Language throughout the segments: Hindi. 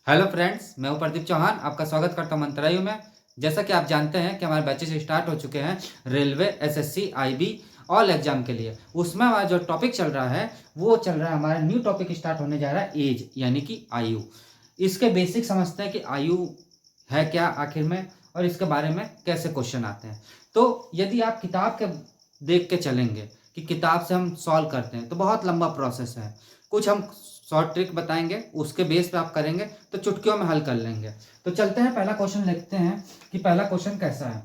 हेलो फ्रेंड्स, मैं हूं प्रदीप चौहान। आपका स्वागत करता हूं मंत्रालय में। जैसा कि आप जानते हैं कि हमारे बैचेस स्टार्ट हो चुके हैं railway, SSC, IB all exam के लिए। उसमें हमारा जो टॉपिक चल रहा है वो चल रहा है, हमारा न्यू टॉपिक स्टार्ट होने जा रहा है एज, यानी कि आयु। इसके बेसिक समझते हैं कि आयु है क्या आखिर में, और इसके बारे में कैसे क्वेश्चन आते हैं। तो यदि आप किताब के देख के चलेंगे कि किताब से हम सॉल्व करते हैं तो बहुत लंबा प्रोसेस है। कुछ हम शॉर्ट ट्रिक बताएंगे, उसके बेस पे आप करेंगे तो चुटकियों में हल कर लेंगे। तो चलते हैं, पहला क्वेश्चन लिखते हैं कि पहला क्वेश्चन कैसा है।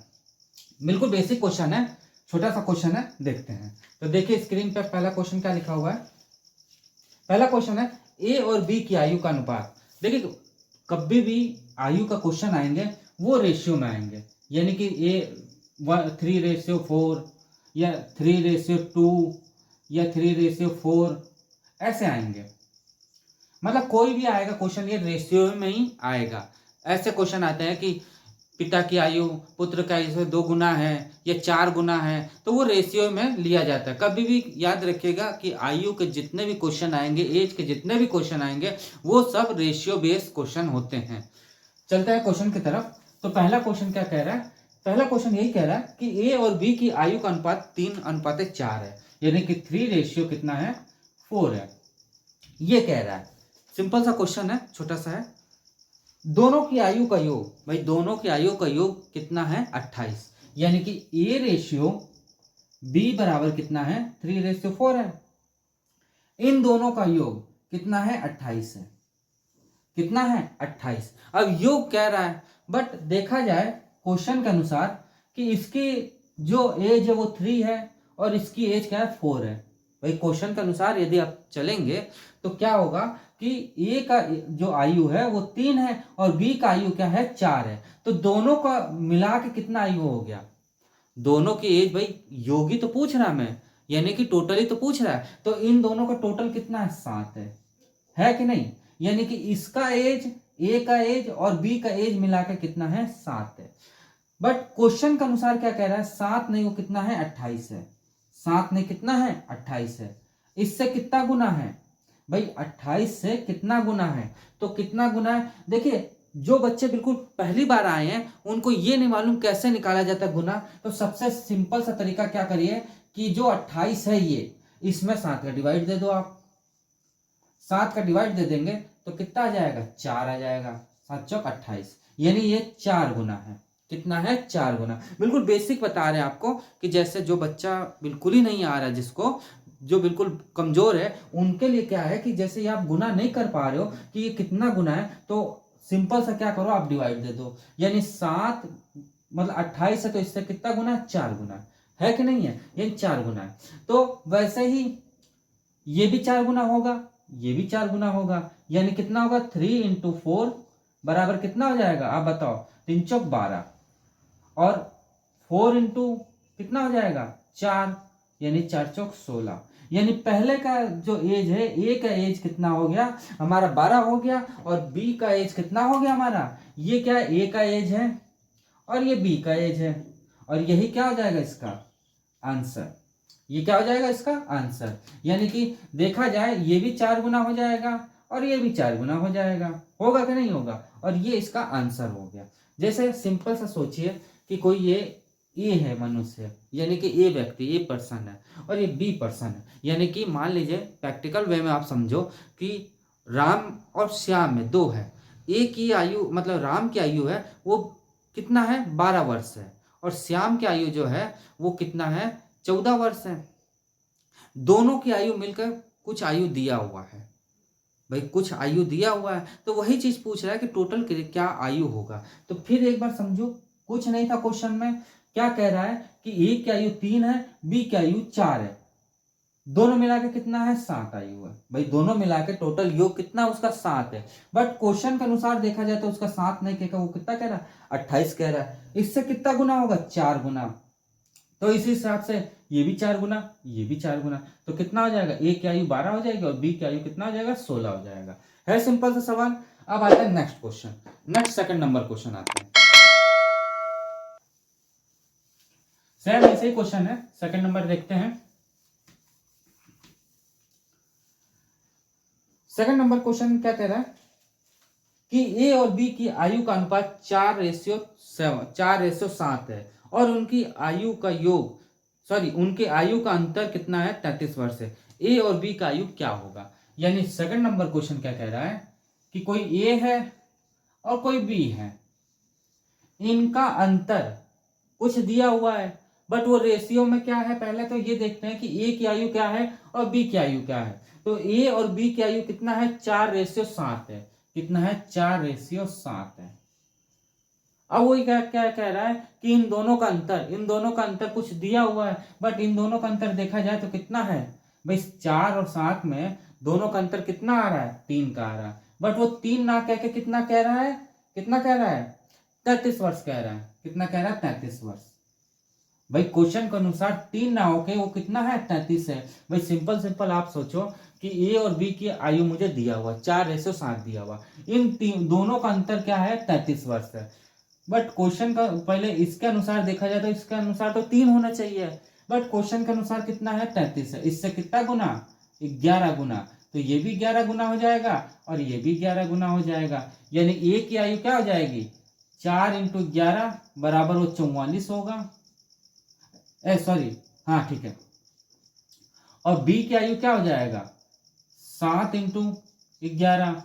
बिल्कुल बेसिक क्वेश्चन है, छोटा सा क्वेश्चन है, देखते हैं। तो देखिए स्क्रीन पे पहला क्वेश्चन क्या लिखा हुआ है। पहला क्वेश्चन है ए और बी की आयु का अनुपात। देखिए कभी भी आयु का क्वेश्चन आएंगे वो रेशियो में आएंगे, यानी कि ए 3:4 या 3:2 या 3:4 ऐसे आएंगे। मतलब कोई भी आएगा क्वेश्चन ये रेशियो में ही आएगा। ऐसे क्वेश्चन आते हैं कि पिता की आयु पुत्र का आयु से 2 गुना है या 4 गुना है, तो वो रेशियो में लिया जाता है। कभी भी याद रखिएगा कि आयु के जितने भी क्वेश्चन आएंगे, एज के जितने भी क्वेश्चन आएंगे, वो सब रेशियो बेस्ड क्वेश्चन होते हैं। चलते हैं क्वेश्चन की तरफ। तो पहला क्वेश्चन क्या कह रहा है, पहला क्वेश्चन यही कह रहा है कि ए और बी की आयु का अनुपात 3:4 है, यानी कि 3 रेशियो कितना है, 4 है। ये कह रहा है, सिंपल सा क्वेश्चन है, छोटा सा है। दोनों की आयु का योग, भाई दोनों की आयु का योग कितना है, 28, यानी कि ए रेशियो बी बराबर कितना है, 3:4 है। इन दोनों का योग कितना है, 28 है। कितना है, 28। अब योग कह रहा है, बट देखा जाए क्वेश्चन के अनुसार कि इसकी जो एज है वो 3 है और इसकी एज क्या है, 4 है। भाई क्वेश्चन के अनुसार यदि आप चलेंगे तो क्या होगा कि ए का जो आयु है वो 3 है और बी का आयु क्या है, 4 है। तो दोनों का मिला के कितना आयु हो गया, दोनों की एज, भाई योगी तो पूछ रहा मैं, यानी कि टोटली तो पूछ रहा है, तो इन दोनों का टोटल कितना है, 7 है कि नहीं। यानी कि इसका एज, ए का एज और बी का एज मिला के कितना है, 7 है। बट क्वेश्चन के अनुसार क्या कह रहा है, 7 नहीं, वो कितना है, 28 है। 7 नहीं, कितना है, 28 है। इससे कितना गुना है, भाई 28 से कितना गुना है, तो कितना गुना है। देखिए जो बच्चे बिल्कुल पहली बार आए हैं उनको ये नहीं मालूम कैसे निकाला जाता है गुना, तो सबसे सिंपल सा तरीका क्या करिए कि जो 28 है ये, इसमें 7 का डिवाइड दे दो आप। 7 का डिवाइड दे देंगे तो कितना आ जाएगा, 4 आ जाएगा। 7 चौक 28, यानी ये 4 गुना है। कितना है, 4 गुना। बिल्कुल बेसिक बता रहे हैं आपको कि जैसे जो बच्चा बिल्कुल ही नहीं आ रहा, जिसको जो बिल्कुल कमजोर है, उनके लिए क्या है कि जैसे ये आप गुना नहीं कर पा रहे हो कि ये कितना गुना है, तो सिंपल सा क्या करो, आप डिवाइड दे दो। यानी 7 मतलब 28 है तो इससे कितना गुना है, 4 गुना है कि नहीं है, यानी 4 गुना है। तो वैसे ही ये भी 4 गुना होगा, ये भी 4 गुना होगा, यानी कितना होगा, 3 × 4 बराबर कितना हो जाएगा, आप बताओ। 3 चौक 12 और 4 इंटू कितना हो जाएगा, 4, यानी 4 चौक 16। यानी पहले का जो एज है, ए का एज कितना हो गया हमारा, 12 हो गया, और बी का एज कितना हो गया हमारा, ये क्या है, ए का एज है और ये बी का एज है, और यही क्या हो जाएगा इसका आंसर। ये क्या हो जाएगा इसका आंसर। यानी कि देखा जाए ये भी 4 गुना हो जाएगा और ये भी 4 गुना हो जाएगा, होगा कि नहीं होगा, और ये इसका आंसर हो गया। जैसे सिंपल सा सोचिए कि कोई ये ए है मनुष्य, यानी कि ए व्यक्ति, ए पर्सन है, और ये बी पर्सन है। यानी कि मान लीजिए प्रैक्टिकल वे में आप समझो कि राम और श्याम में 2 है। ए की आयु मतलब राम की आयु है वो कितना है, 12 वर्ष है, और श्याम की आयु जो है वो कितना है, 14 वर्ष है। दोनों की आयु मिलकर कुछ आयु दिया हुआ है, भाई कुछ आयु दिया हुआ है, तो वही चीज पूछ रहा है कि टोटल क्या आयु होगा। तो फिर एक बार समझो, कुछ नहीं था क्वेश्चन में, क्या कह रहा है कि ए की आयु 3 है, बी की आयु 4 है, दोनों मिला के कितना है, 7 आयु है। भाई दोनों मिला के टोटल योग कितना उसका 7 है। बट क्वेश्चन के अनुसार देखा जाए तो उसका 7 नहीं कहेगा, वो कितना कह रहा है, 28 कह रहा है। इससे कितना गुना होगा, 4 गुना। तो इसी हिसाब से ये भी 4 गुना, ये भी 4 गुना, तो कितना हो जाएगा, ए की आयु 12 हो जाएगी और बी की आयु कितना हो जाएगा, 16 हो जाएगा। है सिंपल सा सवाल। अब आता है next question, next second number question आता है। सेम ऐसे ही क्वेश्चन है, सेकंड नंबर देखते हैं। सेकंड नंबर क्वेश्चन क्या कह रहा है, कि ए और बी की आयु का अनुपात 4:7 है और उनकी आयु का योग उनके आयु का अंतर कितना है, 33 वर्ष है। ए और बी का आयु क्या होगा। यानी सेकंड नंबर क्वेश्चन क्या कह रहा है कि कोई ए है और कोई बी है, इनका अंतर कुछ दिया हुआ है, बट वो रेशियो में क्या है, पहले तो ये देखते हैं कि ए की आयु क्या है और बी की आयु क्या है। तो ए और बी की आयु कितना है, 4:7 है। कितना है, 4:7 है। अब वही क्या क्या कह रहा है कि इन दोनों का अंतर कुछ दिया हुआ है, बट इन दोनों का अंतर देखा जाए तो कितना है भाई, 4 और 7 में दोनों का अंतर कितना आ रहा है, 3 का आ रहा है। बट वो 3 ना कह के कितना कह रहा है, 33 वर्ष कह रहा है। कितना कह रहा है, 33 वर्ष। भाई क्वेश्चन के अनुसार 3 ना होके वो कितना है, 33 है। भाई सिंपल आप सोचो कि ए और बी की आयु मुझे दिया हुआ 4:7 दिया हुआ, इन दोनों का अंतर क्या है, 33 वर्ष है। बट क्वेश्चन का पहले इसके अनुसार देखा जाए तो इसके अनुसार तो 3 होना चाहिए, बट क्वेश्चन के अनुसार कितना है, 33 है। इससे कितना गुना, 11 गुना। तो ये भी 11 गुना हो जाएगा और ये भी 11 गुना हो जाएगा। यानी ए की आयु क्या हो जाएगी, 4 × 11 बराबर वो 44 होगा। हाँ ठीक है। और बी की आयु क्या हो जाएगा, 7 × 11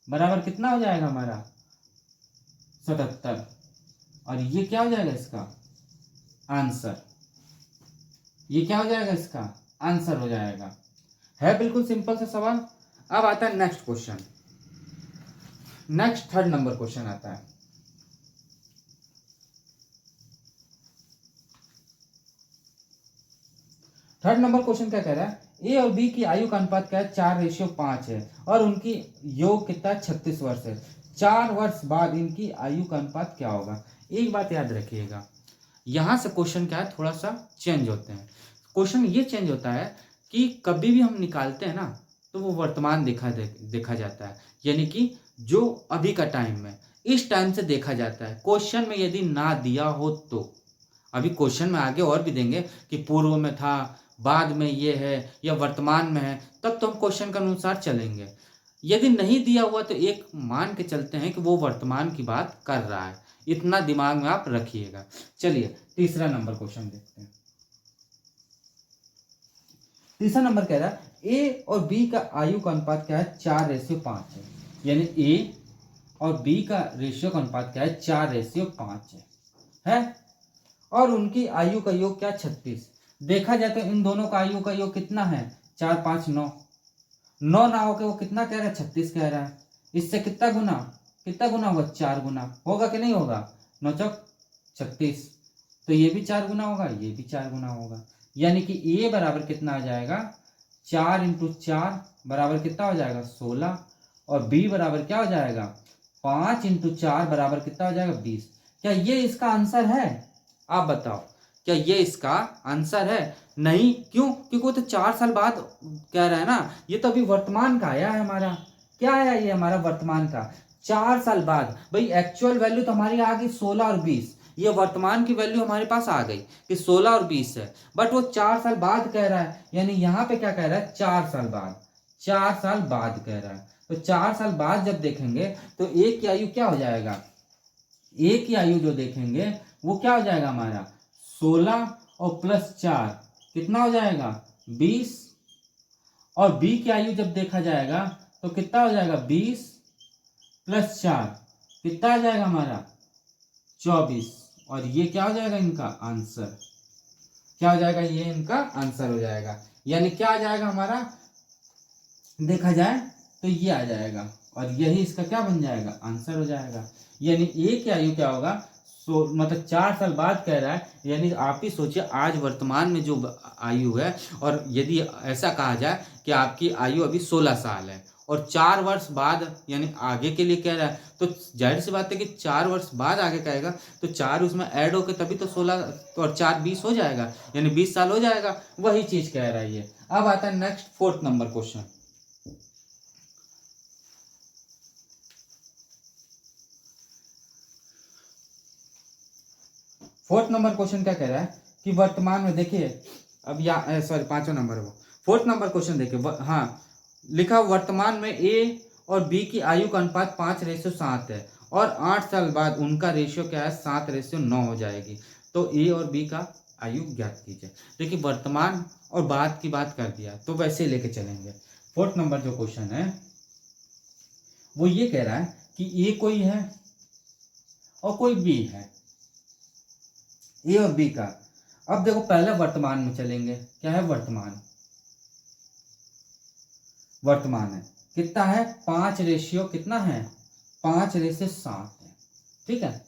बराबर कितना हो जाएगा हमारा, 77। और ये क्या हो जाएगा इसका आंसर, ये क्या हो जाएगा इसका आंसर हो जाएगा। है बिल्कुल सिंपल सा सवाल। अब आता है next question. Next third number question आता है। थर्ड नंबर क्वेश्चन क्या कह रहा है, ए और बी की आयु का अनुपात क्या है, 4:5 है और उनकी योग कितना 36 वर्ष है। 4 वर्ष बाद इनकी आयु का अनुपात क्या होगा। एक बात याद रखिएगा, यहां से क्वेश्चन क्या है, थोड़ा सा चेंज होते हैं। क्वेश्चन ये चेंज होता है कि कभी भी हम निकालते हैं ना तो वो वर्तमान देखा जाता है, यानी कि जो अभी का टाइम में इस टाइम से देखा जाता है। क्वेश्चन में यदि ना दिया हो तो, अभी क्वेश्चन में आगे और भी देंगे कि पूर्व में था, बाद में ये है या वर्तमान में है, तब तो हम क्वेश्चन के अनुसार चलेंगे। यदि नहीं दिया हुआ तो एक मान के चलते हैं कि वो वर्तमान की बात कर रहा है। इतना दिमाग में आप रखिएगा। चलिए तीसरा नंबर क्वेश्चन देखते हैं। तीसरा नंबर कह रहा है ए और बी का आयु का अनुपात क्या है, 4:5 है। यानी ए और बी का रेशियो का अनुपात क्या है, 4:5 है। और उनकी आयु का योग क्या, 36। देखा जाए तो इन दोनों का आयु का योग कितना है, 4 5 9। 9 ना होकर वो कितना कह रहा है, 36 कह रहा है। इससे कितना गुना होगा, 4 गुना होगा कि नहीं होगा, 9 चौक 36। तो ये भी 4 गुना होगा, ये भी 4 गुना होगा। यानी कि ए बराबर कितना आ जाएगा, 4 × 4 बराबर कितना हो जाएगा, 16। और बी बराबर क्या हो जाएगा, 5 × 4 बराबर कितना हो जाएगा, 20। क्या ये इसका आंसर है, आप बताओ, क्या ये इसका आंसर है। नहीं, क्यों, क्योंकि वो तो 4 साल बाद कह रहा है ना। ये तो अभी वर्तमान का आया है हमारा, क्या आया ये हमारा वर्तमान का, 4 साल बाद। भाई एक्चुअल वैल्यू तो हमारी आ गई 16 और 20, ये वर्तमान की वैल्यू हमारे पास आ गई कि 16 और 20 है, बट वो 4 साल बाद कह रहा है। यानी यहाँ पे क्या कह रहा है, 4 साल बाद, 4 साल बाद कह रहा है। तो 4 साल बाद जब देखेंगे तो एक की आयु क्या हो जाएगा, एक की आयु जो देखेंगे वो क्या हो जाएगा हमारा, 16 और +4 कितना हो जाएगा, 20। और बी की आयु जब देखा जाएगा तो कितना हो जाएगा, 20 + 4 कितना आ जाएगा हमारा, 24। और ये क्या हो जाएगा इनका आंसर, क्या हो जाएगा, ये इनका आंसर हो जाएगा। यानी क्या आ जाएगा हमारा, देखा जाए तो ये आ जाएगा और यही इसका क्या बन जाएगा, आंसर हो जाएगा। यानी ए की आयु क्या होगा, मतलब 4 साल बाद कह रहा है। यानी आप ही सोचिए, आज वर्तमान में जो आयु है, और यदि ऐसा कहा जाए कि आपकी आयु अभी 16 साल है और 4 वर्ष बाद यानी आगे के लिए कह रहा है, तो जाहिर सी बात है कि 4 वर्ष बाद आगे कहेगा तो 4 उसमें ऐड होकर तभी तो 16 और 4 20 हो जाएगा, यानी 20 साल हो जाएगा। वही चीज कह रहा है ये। अब आता है next fourth number question. Fourth number question क्या कह रहा है कि वर्तमान में देखिए, अब या सॉरी 5वां नंबर है वो। फोर्थ नंबर क्वेश्चन देखिए, हाँ लिखा वर्तमान में ए और बी की आयु का अनुपात 5:7 है और 8 साल बाद उनका रेशियो क्या है 7:9 हो जाएगी। तो ए और बी का आयु ज्ञात कीजिए। देखिए वर्तमान और बाद की बात कर दिया तो वैसे लेके चलेंगे। 4th नंबर जो क्वेश्चन है वो ये कह रहा है कि ए कोई है और कोई बी है, ए और बी का। अब देखो पहले वर्तमान में चलेंगे। क्या है वर्तमान? वर्तमान है कितना है 5 कितना है 5:7 है। ठीक है।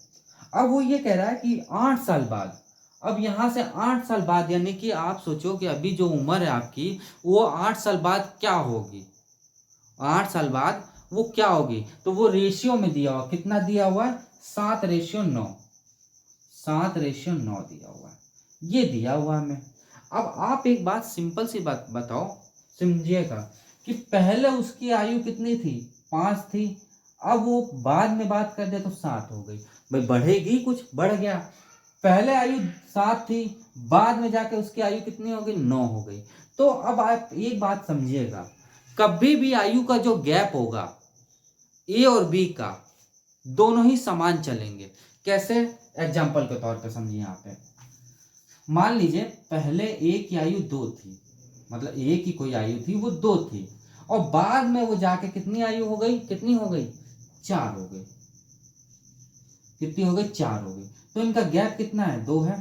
अब वो ये कह रहा है कि 8 साल बाद, अब यहां से 8 साल बाद यानी कि आप सोचो कि अभी जो उम्र है आपकी वो 8 साल बाद क्या होगी, 8 साल बाद वो क्या होगी। तो वो रेशियो में दिया हुआ, कितना दिया हुआ है 7:9, 7:9 दिया हुआ है, ये दिया हुआ हमें। अब आप एक बात सिंपल सी बात बताओ, समझिएगा कि पहले उसकी आयु कितनी थी 5 थी, अब वो बाद में बात कर दे तो 7 हो गई। भाई बढ़ेगी, कुछ बढ़ गया। पहले आयु 7 थी, बाद में जाके उसकी आयु कितनी हो गई 9 हो गई। तो अब आप एक बात समझिएगा, कभी भी आयु का जो गैप होगा ए और बी का, दोनों ही समान चलेंगे। कैसे? एग्जाम्पल के तौर पे समझिए। यहाँ पे मान लीजिए पहले ए की आयु 2 थी, मतलब ए की कोई आयु थी वो 2 थी और बाद में वो जाके कितनी आयु हो गई, कितनी हो गई 4 हो गई। कितनी हो गई 4 हो गई। तो इनका गैप कितना है 2 है।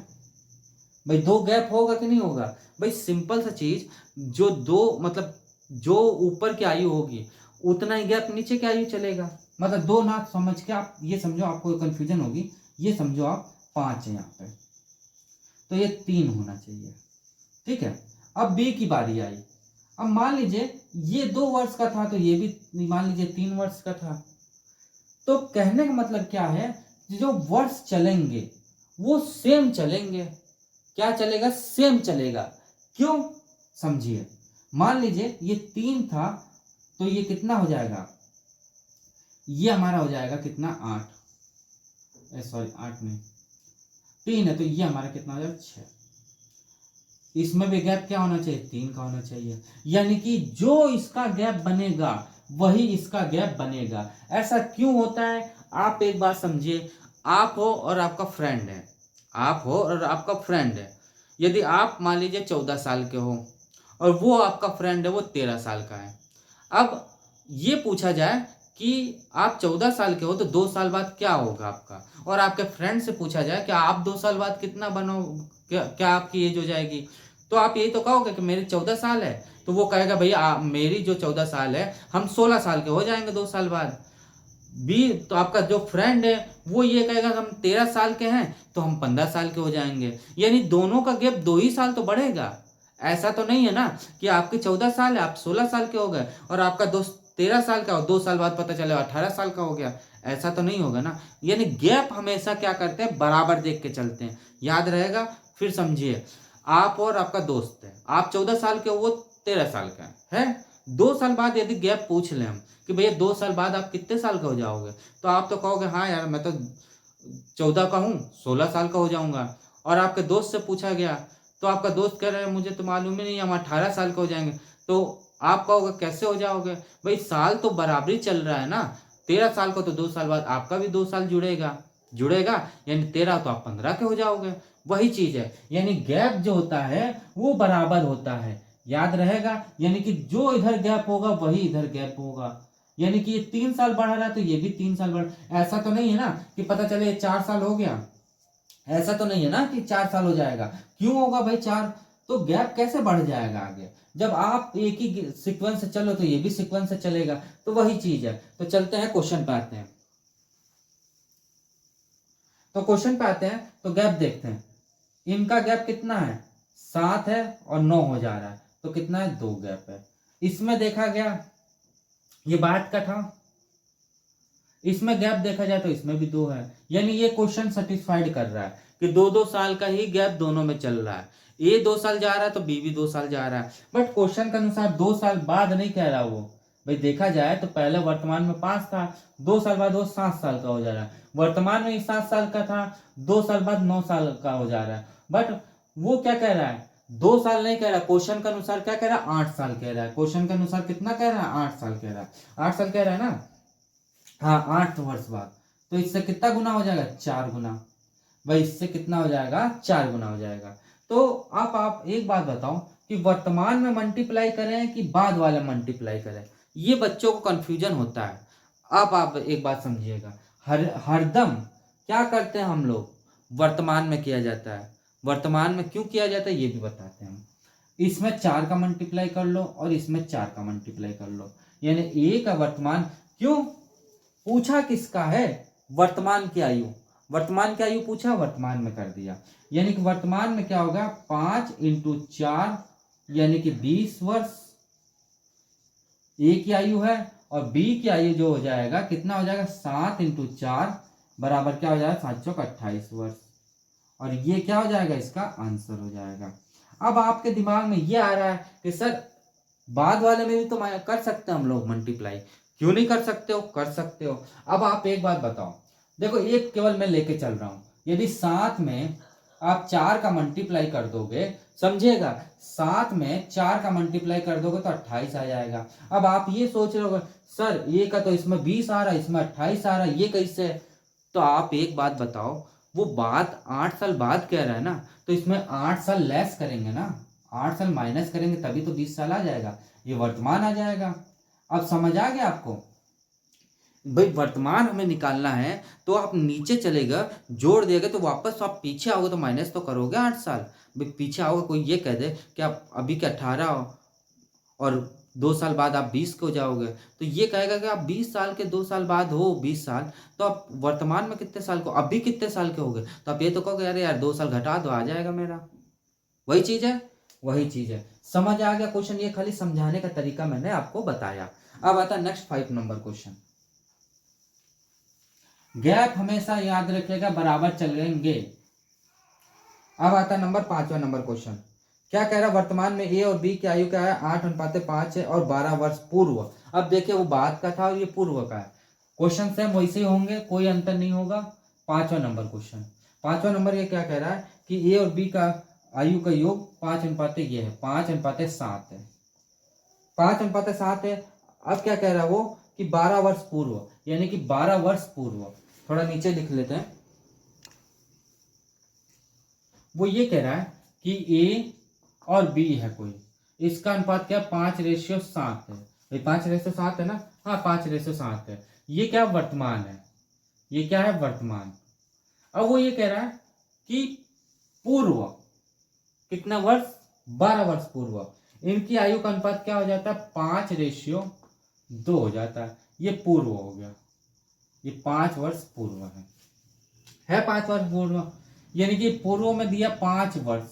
भाई 2 गैप होगा कि नहीं होगा? भाई सिंपल सा चीज, जो 2 मतलब जो ऊपर की आयु होगी उतना ही गैप नीचे की आयु चलेगा। मतलब 2 ना समझ के आप ये समझो, आपको कंफ्यूजन होगी, ये समझो आप 5 है यहाँ पे, तो ये 3 होना चाहिए। ठीक है। अब बी की बारी आई। अब मान लीजिए ये 2 वर्ष का था तो ये भी मान लीजिए 3 वर्ष का था। तो कहने का मतलब क्या है, जो वर्ष चलेंगे वो सेम चलेंगे। क्या चलेगा? सेम चलेगा। क्यों? समझिए। मान लीजिए ये 3 था तो ये कितना हो जाएगा, ये हमारा हो जाएगा कितना 8, सॉरी 8 नहीं 3 है, तो ये हमारा कितना हो जाएगा 6। इसमें भी गैप क्या होना चाहिए 3 का होना चाहिए। यानी कि जो इसका गैप बनेगा वही इसका गैप बनेगा। ऐसा क्यों होता है? आप एक बात समझिए, आप हो और आपका फ्रेंड है, आप हो और आपका फ्रेंड है। यदि आप मान लीजिए 14 साल के हो और वो आपका फ्रेंड है वो 13 साल का है। अब ये पूछा जाए कि आप 14 साल के हो तो 2 साल बाद क्या होगा आपका, और आपके फ्रेंड से पूछा जाए कि आप 2 साल बाद कितना बनो, क्या आपकी एज हो जाएगी, तो आप यही तो कहोगे कि मेरे 14 साल है। तो वो कहेगा भैया मेरी जो 14 साल है हम 16 साल के हो जाएंगे 2 साल बाद। बी तो आपका जो फ्रेंड है वो ये कहेगा हम 13 साल के हैं तो हम 15 साल के हो जाएंगे। यानी दोनों का गैप 2 ही साल तो बढ़ेगा। ऐसा तो नहीं है ना कि आपके 14 साल है आप 16 साल के हो गए और आपका दोस्त 13 साल का और 2 साल बाद पता चले 18 साल का हो गया। ऐसा तो नहीं होगा ना। यानी गैप हमेशा क्या करते हैं, बराबर देख के चलते हैं। याद रहेगा। फिर समझिए, आप और आपका दोस्त है, आप 14 साल के हो वो 13 साल का है। 2 साल बाद यदि गैप पूछ लें हम कि भैया 2 साल बाद आप कितने साल का हो जाओगे, तो आप तो कहोगे हाँ यार मैं तो 14 का हूँ 16 साल का हो जाऊंगा। और आपके दोस्त से पूछा गया तो आपका दोस्त कह रहे हैं मुझे तो मालूम ही नहीं हम 18 साल के हो जाएंगे। तो आप कहोगे कैसे हो जाओगे? भाई साल तो बराबरी चल रहा है ना। 13 साल को तो 2 साल बाद आपका भी 2 साल जुड़ेगा जुड़ेगा यानी 13 तो आप 15 के हो जाओगे। वही चीज है, यानी गैप जो होता है वो बराबर होता है। याद रहेगा। यानी कि जो इधर गैप होगा वही इधर गैप होगा। यानी कि ये 3 साल बढ़ रहा है तो ये भी 3 साल बढ़। ऐसा तो नहीं है ना कि पता चले 4 साल हो गया, ऐसा तो नहीं है ना कि 4 साल हो जाएगा। क्यों होगा भाई 4? तो गैप कैसे बढ़ जाएगा आगे? जब आप एक ही सीक्वेंस से चलो तो ये भी सीक्वेंस से चलेगा। तो वही चीज है। तो चलते हैं क्वेश्चन पे आते हैं। तो क्वेश्चन पे आते हैं तो गैप देखते हैं। इनका गैप कितना है 7 है और 9 हो जा रहा है तो कितना है 2 गैप है। इसमें देखा गया ये बाद का था, इसमें गैप देखा जाए तो इसमें भी 2 है। यानी ये क्वेश्चन सेटिस्फाइड कर रहा है कि 2-2 साल का ही गैप दोनों में चल रहा है। ए 2 साल जा रहा है तो बी भी 2 साल जा रहा है। बट क्वेश्चन के अनुसार 2 साल बाद नहीं कह रहा वो। भाई देखा जाए तो पहले वर्तमान में 5 था, 2 साल बाद वो 7 साल का हो जा रहा है। वर्तमान में 7 साल का था, 2 साल बाद 9 साल का हो जा रहा है। बट वो क्या कह रहा है, 2 साल नहीं कह रहा, क्वेश्चन के अनुसार क्या कह रहा है, 8 साल कह रहा है। क्वेश्चन के अनुसार कितना कह रहा है, 8 साल कह रहा है। 8 साल कह रहा है ना, हाँ 8 वर्ष बाद। तो इससे कितना गुना हो जाएगा, 4 गुना। भाई इससे कितना हो जाएगा, 4 गुना हो जाएगा। तो आप एक बात बताओ कि वर्तमान में मल्टीप्लाई करें कि बाद वाला मल्टीप्लाई करें, ये बच्चों को कंफ्यूजन होता है। आप एक बात समझिएगा, हरदम क्या करते हैं हम लोग, वर्तमान में किया जाता है। वर्तमान में क्यों किया जाता है ये भी बताते हैं हम। इसमें 4 का मल्टीप्लाई कर लो और इसमें 4 का मल्टीप्लाई कर लो, यानी ए का वर्तमान। क्यों पूछा, किसका है, वर्तमान की आयु। वर्तमान की आयु पूछा, वर्तमान में कर दिया। यानी कि वर्तमान में क्या होगा, 5 × 4 यानी कि 20 वर्ष ए की आयु है। और बी की आयु जो हो जाएगा, कितना हो जाएगा, 7 × 4 बराबर क्या हो जाएगा, 7 चौक 28 वर्ष। और ये क्या हो जाएगा, इसका आंसर हो जाएगा। अब आपके दिमाग में ये आ रहा है कि सर बाद वाले में भी तो कर सकते हैं हम लोग मल्टीप्लाई, क्यों नहीं कर सकते हो, कर सकते हो। अब आप एक बात बताओ, देखो एक केवल मैं लेके चल रहा हूं, यदि 7 में आप 4 का मल्टीप्लाई कर दोगे, समझिएगा 7 में 4 का मल्टीप्लाई कर दोगे तो 28 आ जाएगा। अब आप ये सोच रहे हो सर ये का तो इसमें 20 आ रहा है, इसमें 28 आ रहा है, ये कैसे है। तो आप एक बात बताओ, वो बात 8 साल बाद कह रहा है ना, तो इसमें 8 साल लेस करेंगे ना, 8 साल माइनस करेंगे तभी तो 20 साल आ जाएगा, ये वर्तमान आ जाएगा। अब समझ आ गया आपको। भाई वर्तमान हमें निकालना है तो आप नीचे चलेगा, जोड़ देगा तो वापस आप पीछे आओगे तो माइनस तो करोगे 8 साल। भाई पीछे आओगे, कोई ये कह दे कि आप अभी के 18 हो और 2 साल बाद आप 20 को जाओगे, तो ये कहेगा कि आप 20 साल के 2 साल बाद हो 20 साल, तो आप वर्तमान में कितने साल को, अभी कितने साल के हो गए, तो आप ये तो कहोगे अरे यार 2 साल घटा दो आ जाएगा मेरा। वही चीज है, वही चीज है। समझ आ गया क्वेश्चन, ये खाली समझाने का तरीका मैंने आपको बताया। अब आता नेक्स्ट 5 नंबर क्वेश्चन। गैप हमेशा याद रखिएगा, बराबर चलेंगे। अब आता नंबर 5वां नंबर क्वेश्चन। क्या कह रहा है, वर्तमान में ए और बी की आयु क्या है, 8:5 है और 12 वर्ष पूर्व। अब देखिए वो बात का था और ये पूर्व का है। क्वेश्चन सेम वैसे ही होंगे, कोई अंतर नहीं होगा। 5वां नंबर क्वेश्चन, 5वां नंबर ये क्या कह रहा है कि ए और बी का आयु का योग 5 ये है, 5:7 है, 5:7 है। अब क्या कह रहा है वो कि 12 वर्ष पूर्व, यानी कि 12 वर्ष पूर्व। थोड़ा नीचे लिख लेते हैं। वो ये कह रहा है कि ए और बी है कोई, इसका अनुपात क्या, 5:7 है। ये 5:7 है ना, हाँ 5:7 है। ये क्या वर्तमान है, ये क्या है वर्तमान। अब वो ये कह रहा है कि पूर्व कितना वर्ष, 12 वर्ष पूर्व। इनकी आयु का अनुपात क्या हो जाता है, 5:2 हो जाता है। ये पूर्व हो गया, ये 5 वर्ष पूर्व है 5 वर्ष पूर्व। यानी कि पूर्व में दिया 5 वर्ष,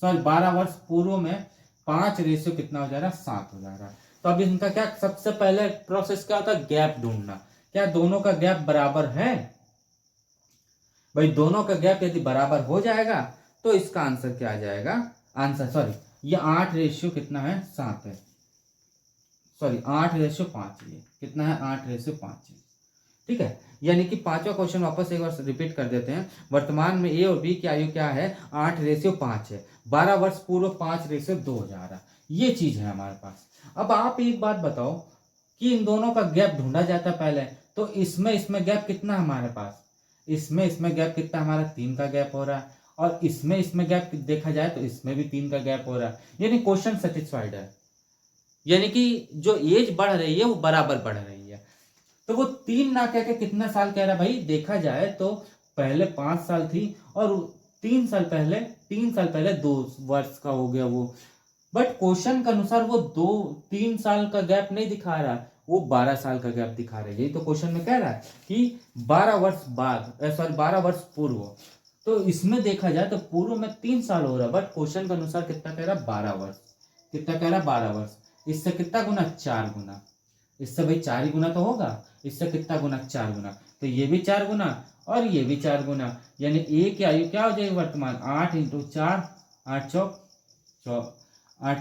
सॉरी 12 वर्ष पूर्व में 5 कितना हो जा रहा है, 7 हो जा रहा है। तो अब इनका क्या सबसे पहले प्रोसेस क्या होता है, गैप ढूंढना। क्या दोनों का गैप बराबर है, भाई दोनों का गैप यदि बराबर हो जाएगा तो इसका आंसर क्या आ जाएगा, आंसर सॉरी ये 8 कितना है, 7 है, सॉरी 8:5, ये कितना है, 8:5 है। ठीक है, यानी कि 5वां क्वेश्चन वापस एक बार रिपीट कर देते हैं। वर्तमान में ए और बी की आयु क्या है, 8:5 है, 12 वर्ष पूर्व 5:2 हो जा रहा, ये चीज है हमारे पास। अब आप एक बात बताओ कि इन दोनों का गैप ढूंढा जाता है पहले, तो इसमें गैप कितना है हमारे पास, इसमें गैप कितना, हमारा 3 का गैप हो रहा है। और इसमें गैप देखा जाए तो इसमें भी 3 का गैप हो रहा है, यानी क्वेश्चन सेटिस्फाइड है। यानी कि जो एज बढ़ रही है वो बराबर बढ़ रही है। तो वो 3 ना कह के कितना साल कह रहा है, भाई देखा जाए तो पहले 5 साल थी और 3 साल पहले 2 वर्ष का हो गया वो। बट क्वेश्चन के अनुसार वो 2-3 साल का गैप नहीं दिखा रहा, वो 12 साल का गैप दिखा रहा है। यही तो क्वेश्चन में कह रहा है कि 12 वर्ष बाद, सॉरी 12 वर्ष पूर्व। तो इसमें देखा जाए तो पूर्व में 3 साल हो रहा है, बट क्वेश्चन के अनुसार कितना कह रहा है, 12 वर्ष। कितना कह रहा है, 12 वर्ष। इससे कितना गुना, 4 गुना। इससे भाई 4 ही गुना तो होगा, इससे कितना गुना, 4 गुना। तो ये भी 4 गुना और ये भी 4 गुना, यानी ए की आयु क्या हो जाएगी वर्तमान, 8 × 4, 8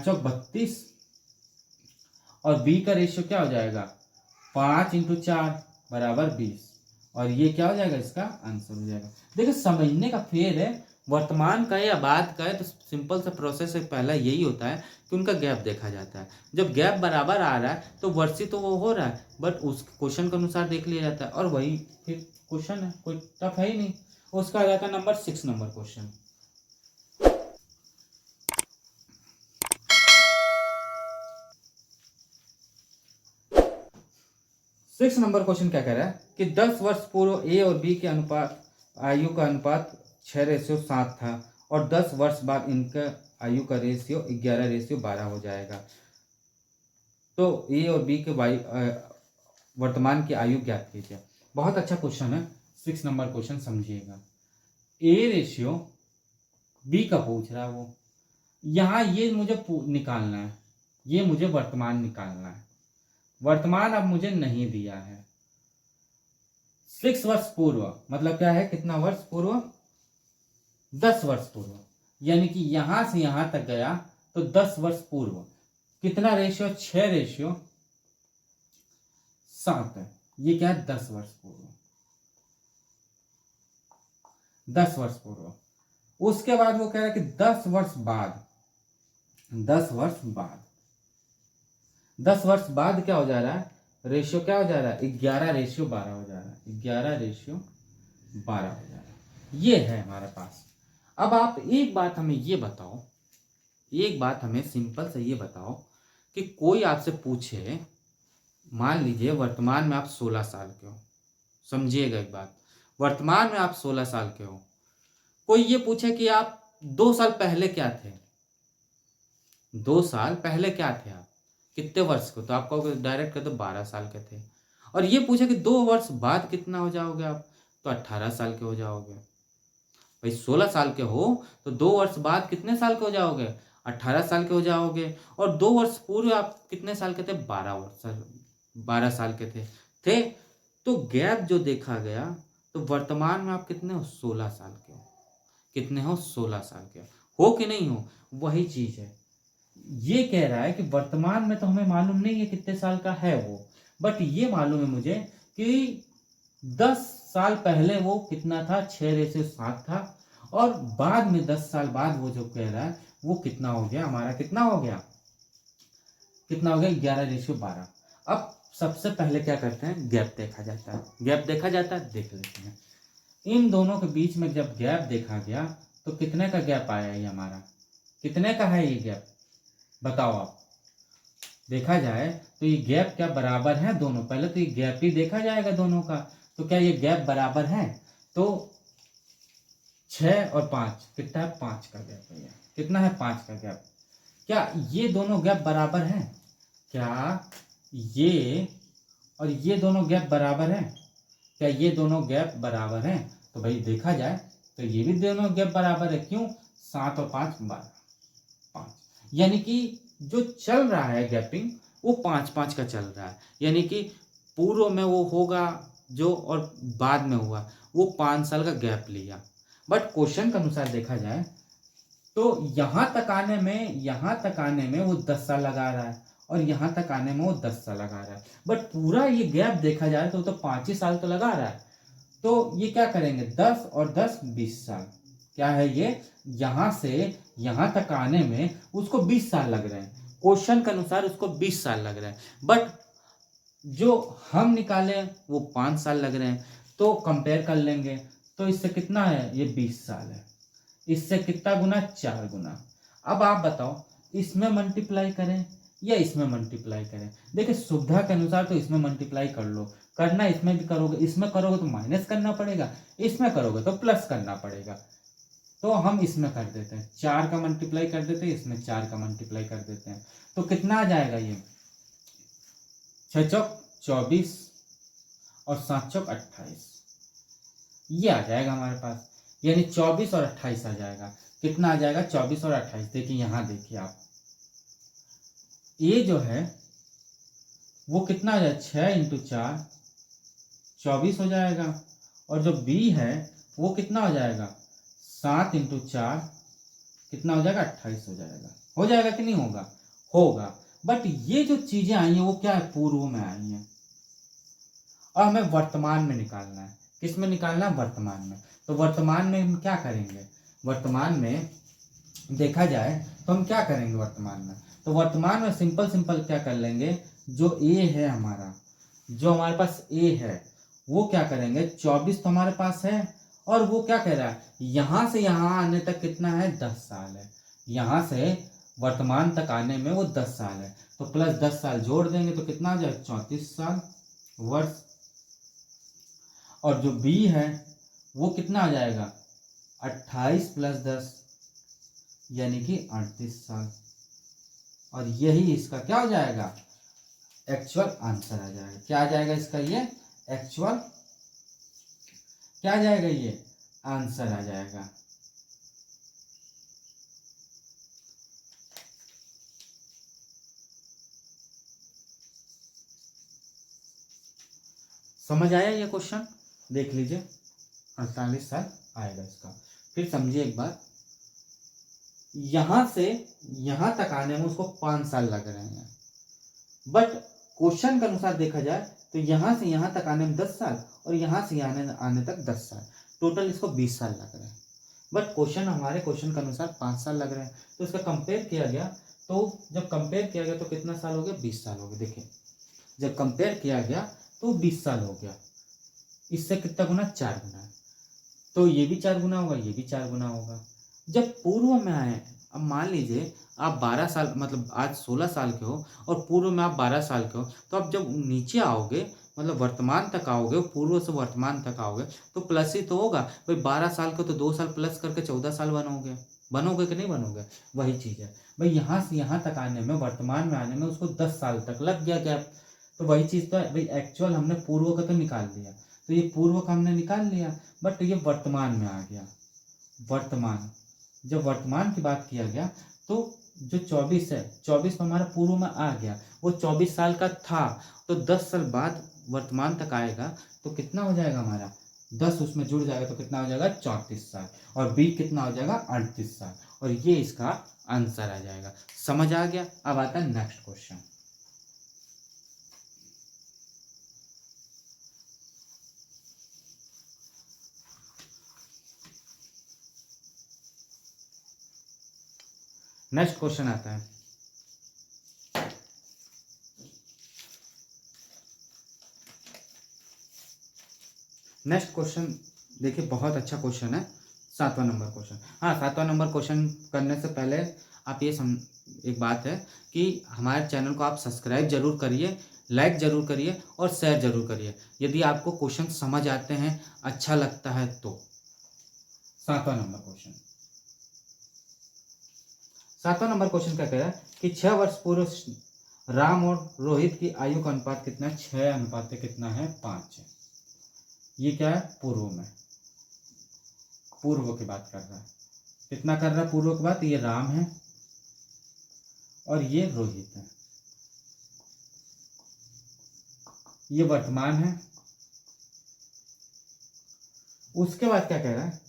चौक 32। और बी का रेशियो क्या हो जाएगा, 5 × 4 बराबर 20। और ये क्या हो जाएगा, इसका आंसर हो जाएगा। देखिए समझने का फेर है, वर्तमान का या बाद का है तो सिंपल सा प्रोसेस है, पहला यही होता है कि उनका गैप देखा जाता है। जब गैप बराबर आ रहा है तो वर्षी तो वो हो रहा है, बट उस क्वेश्चन के अनुसार देख लिया जाता है, और वही फिर क्वेश्चन है, कोई टफ है ही नहीं। उसका आ जाता है number 6 number question. Six number question क्या कह रहा है कि 10 वर्ष पूर्व ए और बी के अनुपात, आयु का अनुपात 6:7 था, और 10 वर्ष बाद इनका आयु का रेशियो 11:12 हो जाएगा। तो ए और बी के वर्तमान की आयु ज्ञात कीजिए। बहुत अच्छा क्वेश्चन है, 6 नंबर क्वेश्चन समझिएगा। ए रेशियो बी का पूछ रहा है वो, यहाँ ये मुझे निकालना है, ये मुझे वर्तमान निकालना है। वर्तमान अब मुझे नहीं दिया है। 6 वर्ष पूर्व मतलब क्या है, कितना वर्ष पूर्व, 10 वर्ष पूर्व, यानी कि यहां से यहां तक गया तो 10 वर्ष पूर्व कितना रेशियो, 6:7 है। ये क्या है, 10 वर्ष पूर्व, 10 वर्ष पूर्व। उसके बाद वो कह रहा है कि 10 वर्ष बाद, 10 वर्ष बाद, 10 वर्ष बाद क्या हो जा रहा है, रेशियो क्या हो जा रहा है, 11:12 हो जा रहा है, 11:12 हो जा रहा है। ये है हमारे पास। अब आप एक बात हमें ये बताओ, एक बात हमें सिंपल से ये बताओ कि कोई आपसे पूछे, मान लीजिए वर्तमान में आप 16 साल के हो, समझिएगा एक बात, वर्तमान में आप 16 साल के हो, कोई ये पूछे कि आप 2 साल पहले क्या थे, 2 साल पहले क्या थे आप, कितने वर्ष को, तो आप कहोगे डायरेक्ट कर दो 12 साल के थे। और ये पूछे कि 2 वर्ष बाद कितना हो जाओगे आप, तो 18 साल के हो जाओगे। भाई 16 साल के हो तो 2 वर्ष बाद कितने साल के हो जाओगे, 18 साल के हो जाओगे। और 2 वर्ष पूर्व आप कितने साल के थे, 12 साल के थे। तो गैप जो देखा गया, तो वर्तमान में आप कितने हो, 16 साल के हो, कितने हो, 16 साल के हो कि नहीं हो, वही चीज है। ये कह रहा है कि वर्तमान में तो हमें मालूम नहीं है कितने साल का है वो, बट ये मालूम है मुझे कि 10 साल पहले वो कितना था, 6:7 था, और बाद में 10 साल बाद वो जो कह रहा है वो कितना हो गया, हमारा कितना हो गया, कितना हो गया, 11:12। अब सबसे पहले क्या करते हैं, गैप देखा जाता है, गैप देखा जाता है, देख लेते हैं। इन दोनों के बीच में जब गैप देखा गया तो कितने का गैप आया, ये हमारा कितने का है ये गैप, बताओ आप। देखा जाए तो ये गैप क्या बराबर है दोनों, पहले तो ये गैप ही देखा जाएगा दोनों का, तो क्या ये गैप बराबर है, तो 6 और 5 कितना है, 5 का गैप है, कितना है, 5 का गैप। क्या ये दोनों गैप बराबर हैं, क्या ये और ये दोनों गैप बराबर हैं, क्या ये दोनों गैप बराबर हैं, तो भाई देखा जाए तो ये भी दोनों गैप बराबर है, क्यों, 7 और 5 12, 5, यानी कि जो चल रहा है गैपिंग वो 5-5 का चल रहा है, यानी कि पूर्व में वो होगा जो और बाद में हुआ वो 5 साल का गैप लिया। बट क्वेश्चन के अनुसार देखा जाए तो यहां तक आने में वो 10 साल लगा रहा है, और यहां तक आने में वो 10 साल लगा रहा है, बट पूरा ये गैप देखा जाए तो 5 ही साल तो लगा रहा है। तो ये क्या करेंगे, 10 और 10 20 साल, क्या है ये, यहां से यहां तक आने में उसको 20 साल लग रहे हैं, क्वेश्चन के अनुसार उसको 20 साल लग रहे हैं, बट जो हम निकाले वो 5 साल लग रहे हैं। तो कंपेयर कर लेंगे तो इससे कितना है, ये 20 साल है, इससे कितना गुना, 4 गुना। अब आप बताओ इसमें मल्टीप्लाई करें या इसमें मल्टीप्लाई करें, देखिए सुविधा के अनुसार तो इसमें मल्टीप्लाई कर लो, करना इसमें भी करोगे, इसमें करोगे तो माइनस करना पड़ेगा, इसमें करोगे तो प्लस करना पड़ेगा। तो हम इसमें कर देते हैं, 4 का मल्टीप्लाई कर देते हैं, इसमें 4 का मल्टीप्लाई कर देते हैं, तो कितना आ जाएगा, ये 6 चौक 24 और 7 चौक 28, ये आ जाएगा हमारे पास, यानी 24 और 28 आ जाएगा। कितना आ जाएगा, 24 और 28। देखिए यहां देखिए आप, ये जो है वो कितना आ जाएगा, 6 इंटू 4 24 हो जाएगा, और जो बी है वो कितना हो जाएगा, 7 इंटू 4 कितना हो जाएगा, 28 हो जाएगा। हो जाएगा कि नहीं होगा, होगा। बट ये जो चीजें आई हैं वो क्या है, पूर्व में आई हैं। और हमें वर्तमान में निकालना है। किस में निकालना है? वर्तमान में। तो वर्तमान में हम क्या करेंगे? वर्तमान में देखा जाए तो हम क्या करेंगे वर्तमान में? तो वर्तमान में सिंपल सिंपल क्या कर लेंगे, जो ए है हमारा, जो हमारे पास ए है वो क्या करेंगे, 24 तो हमारे पास है, और वो क्या कह रहा है, यहां से यहां आने तक कितना है, 10 साल है। यहां से वर्तमान तक आने में वो 10 साल है, तो प्लस 10 साल जोड़ देंगे तो कितना आ जाए, 34 साल वर्ष। और जो बी है वो कितना आ जाएगा, 28 प्लस 10 यानी कि 38 साल। और यही इसका क्या हो जाएगा, एक्चुअल आंसर आ जाएगा। क्या आ जाएगा इसका, ये एक्चुअल क्या आ जाएगा, ये आंसर आ जाएगा। समझ आया ये क्वेश्चन? देख लीजिए, 48 साल आएगा इसका। फिर समझिए एक बात, यहां से यहां तक आने में उसको 5 साल लग रहे हैं, बट क्वेश्चन के अनुसार देखा जाए तो यहां से यहां तक आने में 10 साल और यहां से आने तक 10 साल, टोटल इसको 20 साल लग रहे हैं। बट क्वेश्चन हमारे क्वेश्चन के अनुसार 5 साल लग रहे हैं, तो इसका कंपेयर किया गया, तो जब कंपेयर किया गया तो कितना साल हो गया, 20 साल हो गए। देखिए जब कंपेयर किया गया तो 20 साल हो गया। इससे कितना गुना, 4 गुना। तो ये भी 4 गुना होगा, ये भी 4 गुना होगा। जब पूर्व में आए, अब मान लीजिए आप 12 साल, मतलब आज 16 साल के हो और पूर्व में आप 12 साल के हो, तो आप जब नीचे आओगे, मतलब वर्तमान तक आओगे, पूर्व से वर्तमान तक आओगे, तो प्लस ही तो होगा भाई। 12 साल के तो 2 साल प्लस करके 14 साल बनोगे, बनोगे कि नहीं बनोगे? वही चीज़ है भाई, यहाँ से यहाँ तक आने में, वर्तमान में आने में उसको 10 साल तक लग गया गैप। तो वही चीज़ तो है भाई, एक्चुअल हमने पूर्व का तो निकाल लिया, तो ये पूर्व का हमने निकाल लिया, बट ये वर्तमान में आ गया। वर्तमान, जब वर्तमान की बात किया गया तो जो 24 है, 24 तो हमारा पूर्व में आ गया, वो 24 साल का था, तो 10 साल बाद वर्तमान तक आएगा, तो कितना हो जाएगा हमारा, 10 उसमें जुड़ जाएगा तो कितना हो जाएगा, 34 साल। और बी कितना हो जाएगा, 38 साल। और ये इसका आंसर आ जाएगा। समझ आ गया? अब आता है नेक्स्ट क्वेश्चन। नेक्स्ट क्वेश्चन आता है, नेक्स्ट क्वेश्चन देखिए, बहुत अच्छा क्वेश्चन है, 7वां नंबर क्वेश्चन। हाँ, 7वां नंबर क्वेश्चन करने से पहले आप ये एक बात है कि हमारे चैनल को आप सब्सक्राइब जरूर करिए, लाइक जरूर करिए और शेयर जरूर करिए, यदि आपको क्वेश्चन समझ आते हैं, अच्छा लगता है तो। 7वां नंबर क्वेश्चन, 7वां नंबर क्वेश्चन क्या कह रहा है कि 6 वर्ष पूर्व राम और रोहित की आयु का अनुपात कितना है, 6 अनुपात कितना है, 5 है। ये क्या है, पूर्व में, पूर्व की बात कर रहा है। कितना कर रहा है पूर्व की बात, ये राम है और ये रोहित है, ये वर्तमान है। उसके बाद क्या कह रहा है,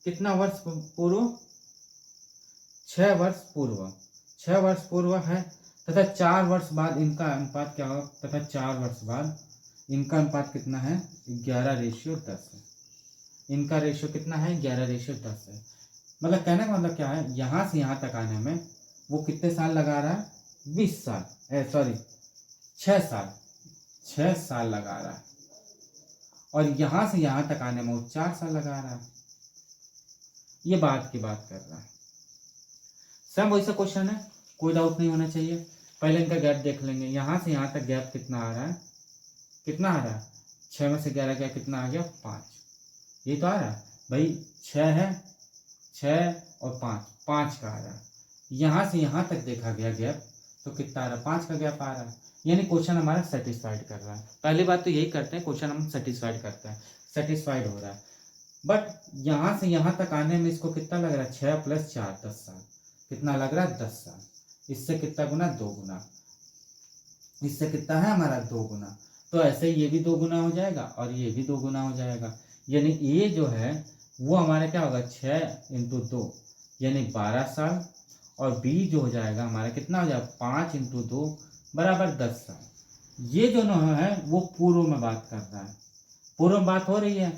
कितना वर्ष पूर्व, 6 वर्ष पूर्व, 6 वर्ष पूर्व है, तथा 4 वर्ष बाद इनका अनुपात क्या होगा, तथा 4 वर्ष बाद इनका अनुपात कितना है, 11:10 है। इनका रेशियो कितना है, 11:10 है। मतलब कहने का मतलब क्या है, यहां से यहां तक आने में वो कितने साल लगा रहा है, 20 साल, सॉरी 6 साल, 6 साल लगा रहा है। और यहां से यहां तक आने में वो 4 साल लगा रहा है। ये बात की बात कर रहा है। सेम वैसा क्वेश्चन है, कोई डाउट नहीं होना चाहिए। पहले इनका गैप देख लेंगे, यहाँ से यहाँ तक गैप कितना आ रहा है, कितना आ रहा है, 6 में से 11 गया, कितना आ गया, 5। ये तो आ रहा है भाई, 6 है, 6 और 5, 5 का आ रहा है। यहाँ से यहाँ तक देखा गया गैप, तो कितना आ रहा है, 5 का गैप आ रहा है। यानी क्वेश्चन हमारा सेटिस्फाइड कर रहा है। पहली बात तो यही करते हैं, क्वेश्चन हम सेटिस्फाइड करते हैं, सेटिस्फाइड हो रहा है। बट यहाँ से यहाँ तक आने में इसको कितना लग रहा है, 6 + 4 10 साल, कितना लग रहा है, 10 साल। इससे कितना गुना, 2 गुना। इससे कितना है हमारा, 2 गुना। तो ऐसे ये भी 2 गुना हो जाएगा और ये भी 2 गुना हो जाएगा। यानी ये जो है वो हमारा क्या होगा, 6 × 2 यानी 12 साल। और बी जो हो जाएगा हमारा कितना हो जाएगा, 5 × 2 बराबर 10 साल। ये जो न है वो पूर्व में बात कर रहा है, पूर्व में बात हो रही है।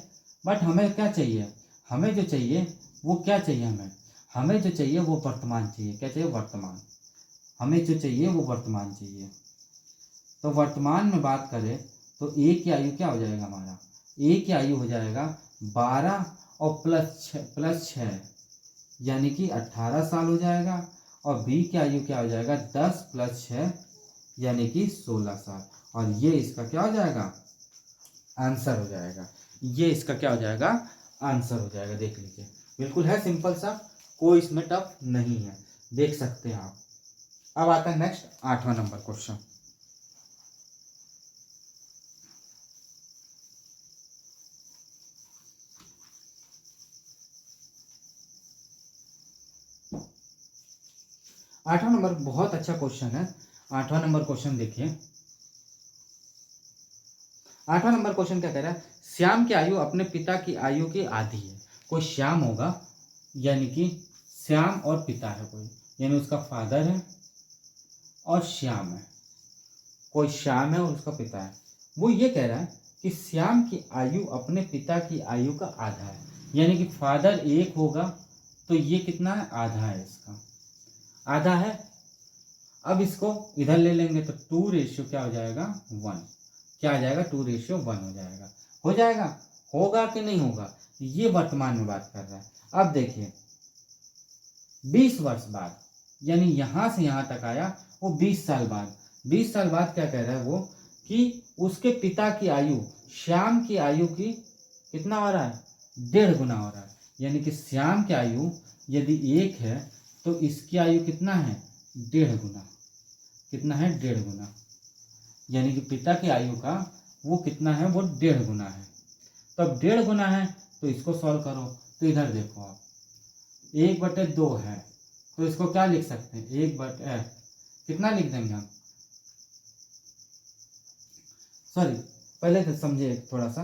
बट हमें क्या चाहिए, हमें जो चाहिए वो क्या चाहिए, हमें जो चाहिए वो वर्तमान चाहिए। क्या चाहिए, वर्तमान। हमें जो चाहिए वो वर्तमान चाहिए। तो वर्तमान में बात करें तो ए की आयु क्या हो जाएगा हमारा, ए की आयु हो जाएगा 12 और +6 यानी कि 18 साल हो जाएगा। और बी की आयु क्या हो जाएगा, 10 + 6 यानी कि 16 साल। और ये इसका क्या हो जाएगा, आंसर हो जाएगा। ये इसका क्या हो जाएगा, आंसर हो जाएगा। देख लीजिए, बिल्कुल है सिंपल सा, कोई इसमें टफ नहीं है, देख सकते हैं आप। अब आता है नेक्स्ट 8वां नंबर क्वेश्चन। 8वां नंबर बहुत अच्छा क्वेश्चन है। 8वां नंबर क्वेश्चन देखिए, 8वां नंबर क्वेश्चन क्या कह रहा है, श्याम की आयु अपने पिता की आयु की आधी है। कोई श्याम होगा, यानी कि श्याम और पिता है कोई, यानी उसका फादर है और श्याम है, कोई श्याम है और उसका पिता है। वो ये कह रहा है कि श्याम की आयु अपने पिता की आयु का आधा है, यानी कि फादर 1 होगा तो ये कितना है, आधा है, इसका आधा है। अब इसको इधर ले लेंगे तो 2 क्या हो जाएगा, 1। क्या आ जाएगा, 2:1 हो जाएगा। हो जाएगा, होगा कि नहीं होगा, ये वर्तमान में बात कर रहा है। अब देखिए 20 वर्ष बाद, यानी यहां से यहां तक आया वो 20 साल बाद। 20 साल बाद क्या कह रहा है वो, कि उसके पिता की आयु श्याम की आयु की कितना हो रहा है, 1.5 गुना हो रहा है। यानी कि श्याम की आयु यदि 1 है तो इसकी आयु कितना है, 1.5 गुना। कितना है, 1.5 गुना। यानी कि पिता की आयु का वो कितना है, वो 1.5 गुना है। तो अब 1.5 गुना है तो इसको सॉल्व करो। तो इधर देखो आप, 1/2 है तो इसको क्या लिख सकते हैं, 1/, कितना लिख देंगे हम, सॉरी पहले तो समझिए थोड़ा सा,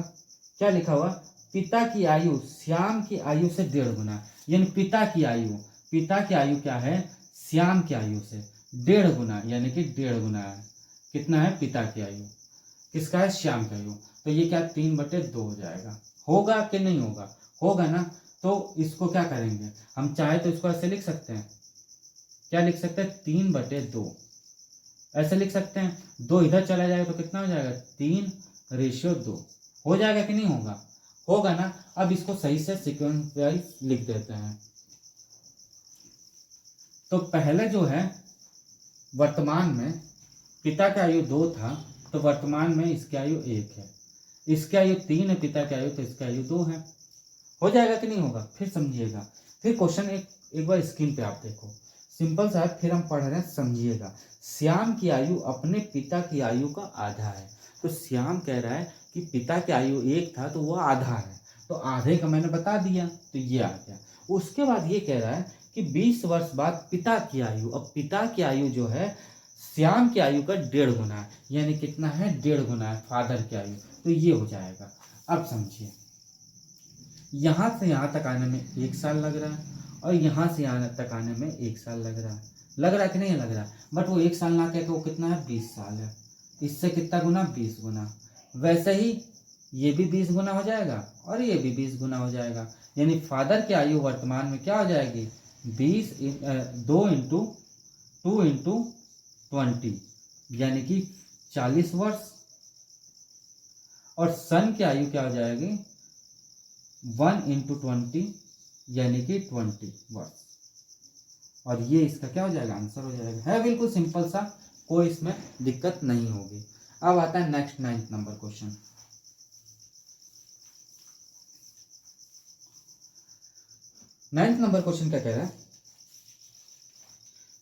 क्या लिखा हुआ, पिता की आयु श्याम की आयु से 1.5 गुना। यानी पिता की आयु, पिता की आयु क्या है, श्याम की आयु से 1.5 गुना, यानी कि 1.5 गुना है। कितना है, पिता की आयु, किसका है, श्याम की आयु। तो ये क्या 3/2 हो जाएगा। होगा कि नहीं होगा, होगा ना। तो इसको क्या करेंगे, हम चाहे तो इसको ऐसे लिख सकते हैं, क्या लिख सकते हैं, 3/2 ऐसे लिख सकते हैं। 2 इधर चला जाएगा तो कितना हो जाएगा, 3:2 हो जाएगा कि नहीं होगा, होगा ना। अब इसको सही से सीक्वेंस वाइज लिख देते हैं। तो पहले जो है वर्तमान में पिता की आयु 2 था, तो वर्तमान में इसकी आयु 1 है, इसकी आयु 3 है पिता की आयु, तो इसकी आयु 2 है। हो जाएगा कि नहीं होगा, फिर समझिएगा। फिर क्वेश्चन एक बार स्क्रीन पे आप देखो, सिंपल सा है, फिर हम पढ़ रहे हैं, समझिएगा। श्याम की आयु अपने पिता की आयु का आधा है। तो श्याम कह रहा है कि पिता की आयु 1 था तो वो आधा है, तो आधे का मैंने बता दिया तो ये आ गया। उसके बाद ये कह रहा है कि 20 वर्ष बाद पिता की आयु, अब पिता की आयु जो है श्याम की आयु का 1.5 गुना है, यानी कितना है, 1.5 गुना है फादर की आयु। तो ये हो जाएगा। अब समझिए, यहाँ से यहाँ तक आने में 1 साल लग रहा है और यहाँ से यहाँ तक आने में 1 साल लग रहा है। लग रहा है कि नहीं लग रहा है, बट वो 1 साल ना कह के वो कितना है, 20 साल है। इससे कितना गुना, 20 गुना। वैसे ही ये भी 20 गुना हो जाएगा और ये भी 20 गुना हो जाएगा। यानी फादर की आयु वर्तमान में क्या हो जाएगी, 2 इंटू 20 यानी कि 40 वर्ष। और सन की आयु क्या हो जाएगी, 1 इंटू 20 यानी कि 20 वर्ष। और ये इसका क्या हो जाएगा, आंसर हो जाएगा। है बिल्कुल सिंपल सा, कोई इसमें दिक्कत नहीं होगी। अब आता है next 9th number question. 9th number question क्या कह रहा है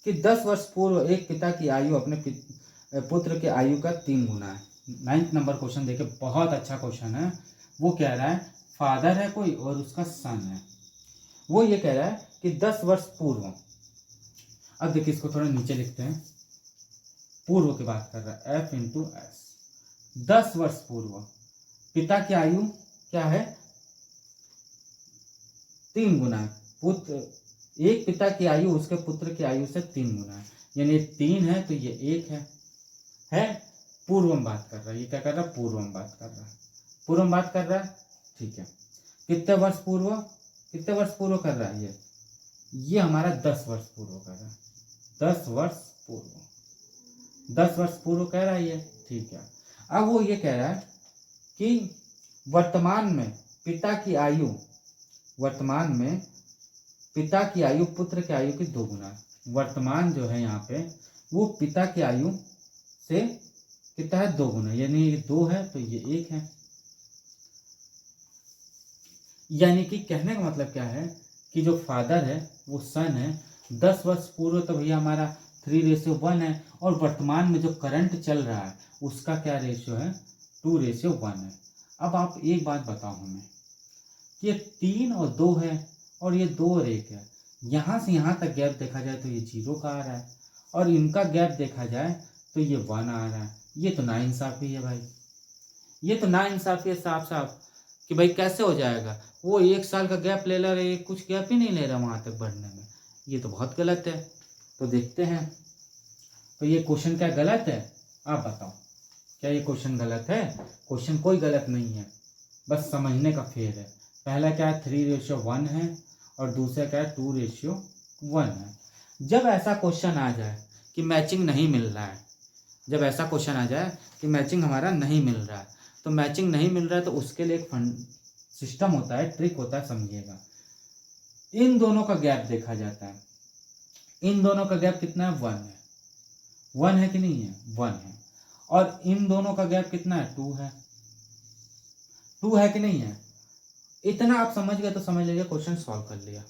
कि 10 वर्ष पूर्व एक पिता की आयु अपने पुत्र के आयु का 3 गुना है। 9th नंबर क्वेश्चन देखिए, बहुत अच्छा क्वेश्चन है। वो कह रहा है फादर है कोई और उसका सन है। वो ये कह रहा है कि 10 वर्ष पूर्व, अब देखिए इसको थोड़ा नीचे लिखते हैं, पूर्व की बात कर रहा है, F इंटू एस। 10 वर्ष पूर्व पिता की आयु क्या है, 3 गुना है। पुत्र, एक पिता की आयु उसके पुत्र की आयु से 3 गुना है, यानी 3 है तो ये 1 है। पूर्व में बात कर रहा है। ये क्या कर रहा है? पूर्व में बात कर रहा है। पूर्व में बात कर रहा है, ठीक है। कितने वर्ष पूर्व कर रहा है? ये हमारा 10 वर्ष पूर्व कर रहा है। 10 वर्ष पूर्व कह रहा है ये, ठीक है। अब वो ये कह रहा है कि वर्तमान में पिता की आयु पुत्र की आयु की 2 गुना। वर्तमान जो है यहाँ पे वो पिता की आयु से कितना है? 2 गुना, यानी ये 2 है तो ये 1 है। यानी कि कहने का मतलब क्या है कि जो फादर है वो सन है, 10 वर्ष पूर्व तो भैया हमारा 3:1 है, और वर्तमान में जो करंट चल रहा है उसका क्या रेशियो है? 2:1 है। अब आप एक बात बताओ हमें, ये 3 और 2 है और ये 2 और 1 है। यहाँ से यहाँ तक गैप देखा जाए तो ये 0 का आ रहा है, और इनका गैप देखा जाए तो ये 1 आ रहा है। ये तो नाइंसाफी है भाई, ये तो नाइंसाफी है साफ साफ कि भाई कैसे हो जाएगा? वो 1 साल का गैप ले रहा है, कुछ गैप ही नहीं ले रहा वहाँ तक बढ़ने में। ये तो बहुत गलत है। तो देखते हैं, तो ये क्वेश्चन क्या गलत है? आप बताओ, क्या ये क्वेश्चन गलत है? क्वेश्चन कोई गलत नहीं है, बस समझने का फेर है। पहला क्या है? 3:1 है, और दूसरा क्या है? 2:1 है। जब ऐसा क्वेश्चन आ जाए कि मैचिंग नहीं मिल रहा है, जब ऐसा क्वेश्चन आ जाए कि मैचिंग हमारा नहीं मिल रहा है, तो मैचिंग नहीं मिल रहा है तो उसके लिए एक सिस्टम होता है, ट्रिक होता है, समझिएगा। इन दोनों का गैप देखा जाता है। इन दोनों का गैप कितना है? 1 है। 1 है कि नहीं है? 1 है। और इन दोनों का गैप कितना है? 2 है। 2 है कि नहीं है? इतना आप समझ गए तो समझ लीजिए क्वेश्चन सॉल्व कर लिया।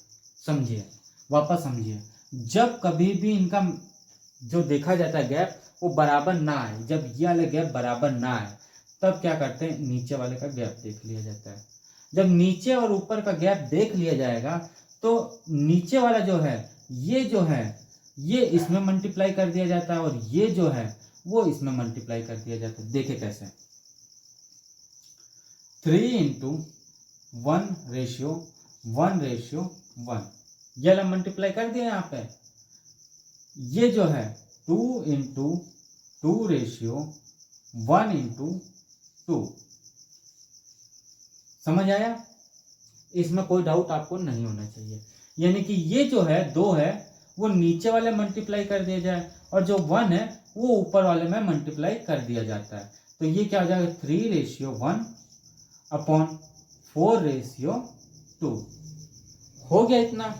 समझिए, वापस समझिए। जब कभी भी इनका जो देखा जाता है गैप वो बराबर ना आए, जब ये वाले गैप बराबर ना आए, तब क्या करते हैं? नीचे वाले का गैप देख लिया जाता है। जब नीचे और ऊपर का गैप देख लिया जाएगा तो नीचे वाला जो है ये इसमें मल्टीप्लाई कर दिया जाता है, और ये जो है वो इसमें मल्टीप्लाई कर दिया जाता है। देखे कैसे? 3:1:1:1 ये वाला मल्टीप्लाई कर दिया यहाँ पे। ये जो है 2:2:1:2। समझ आया? इसमें कोई डाउट आपको नहीं होना चाहिए। यानी कि ये जो है 2 है वो नीचे वाले मल्टीप्लाई कर दिया जाए, और जो 1 है वो ऊपर वाले में मल्टीप्लाई कर दिया जाता है। तो ये क्या हो जाएगा? 3:1/4:2 हो गया। इतना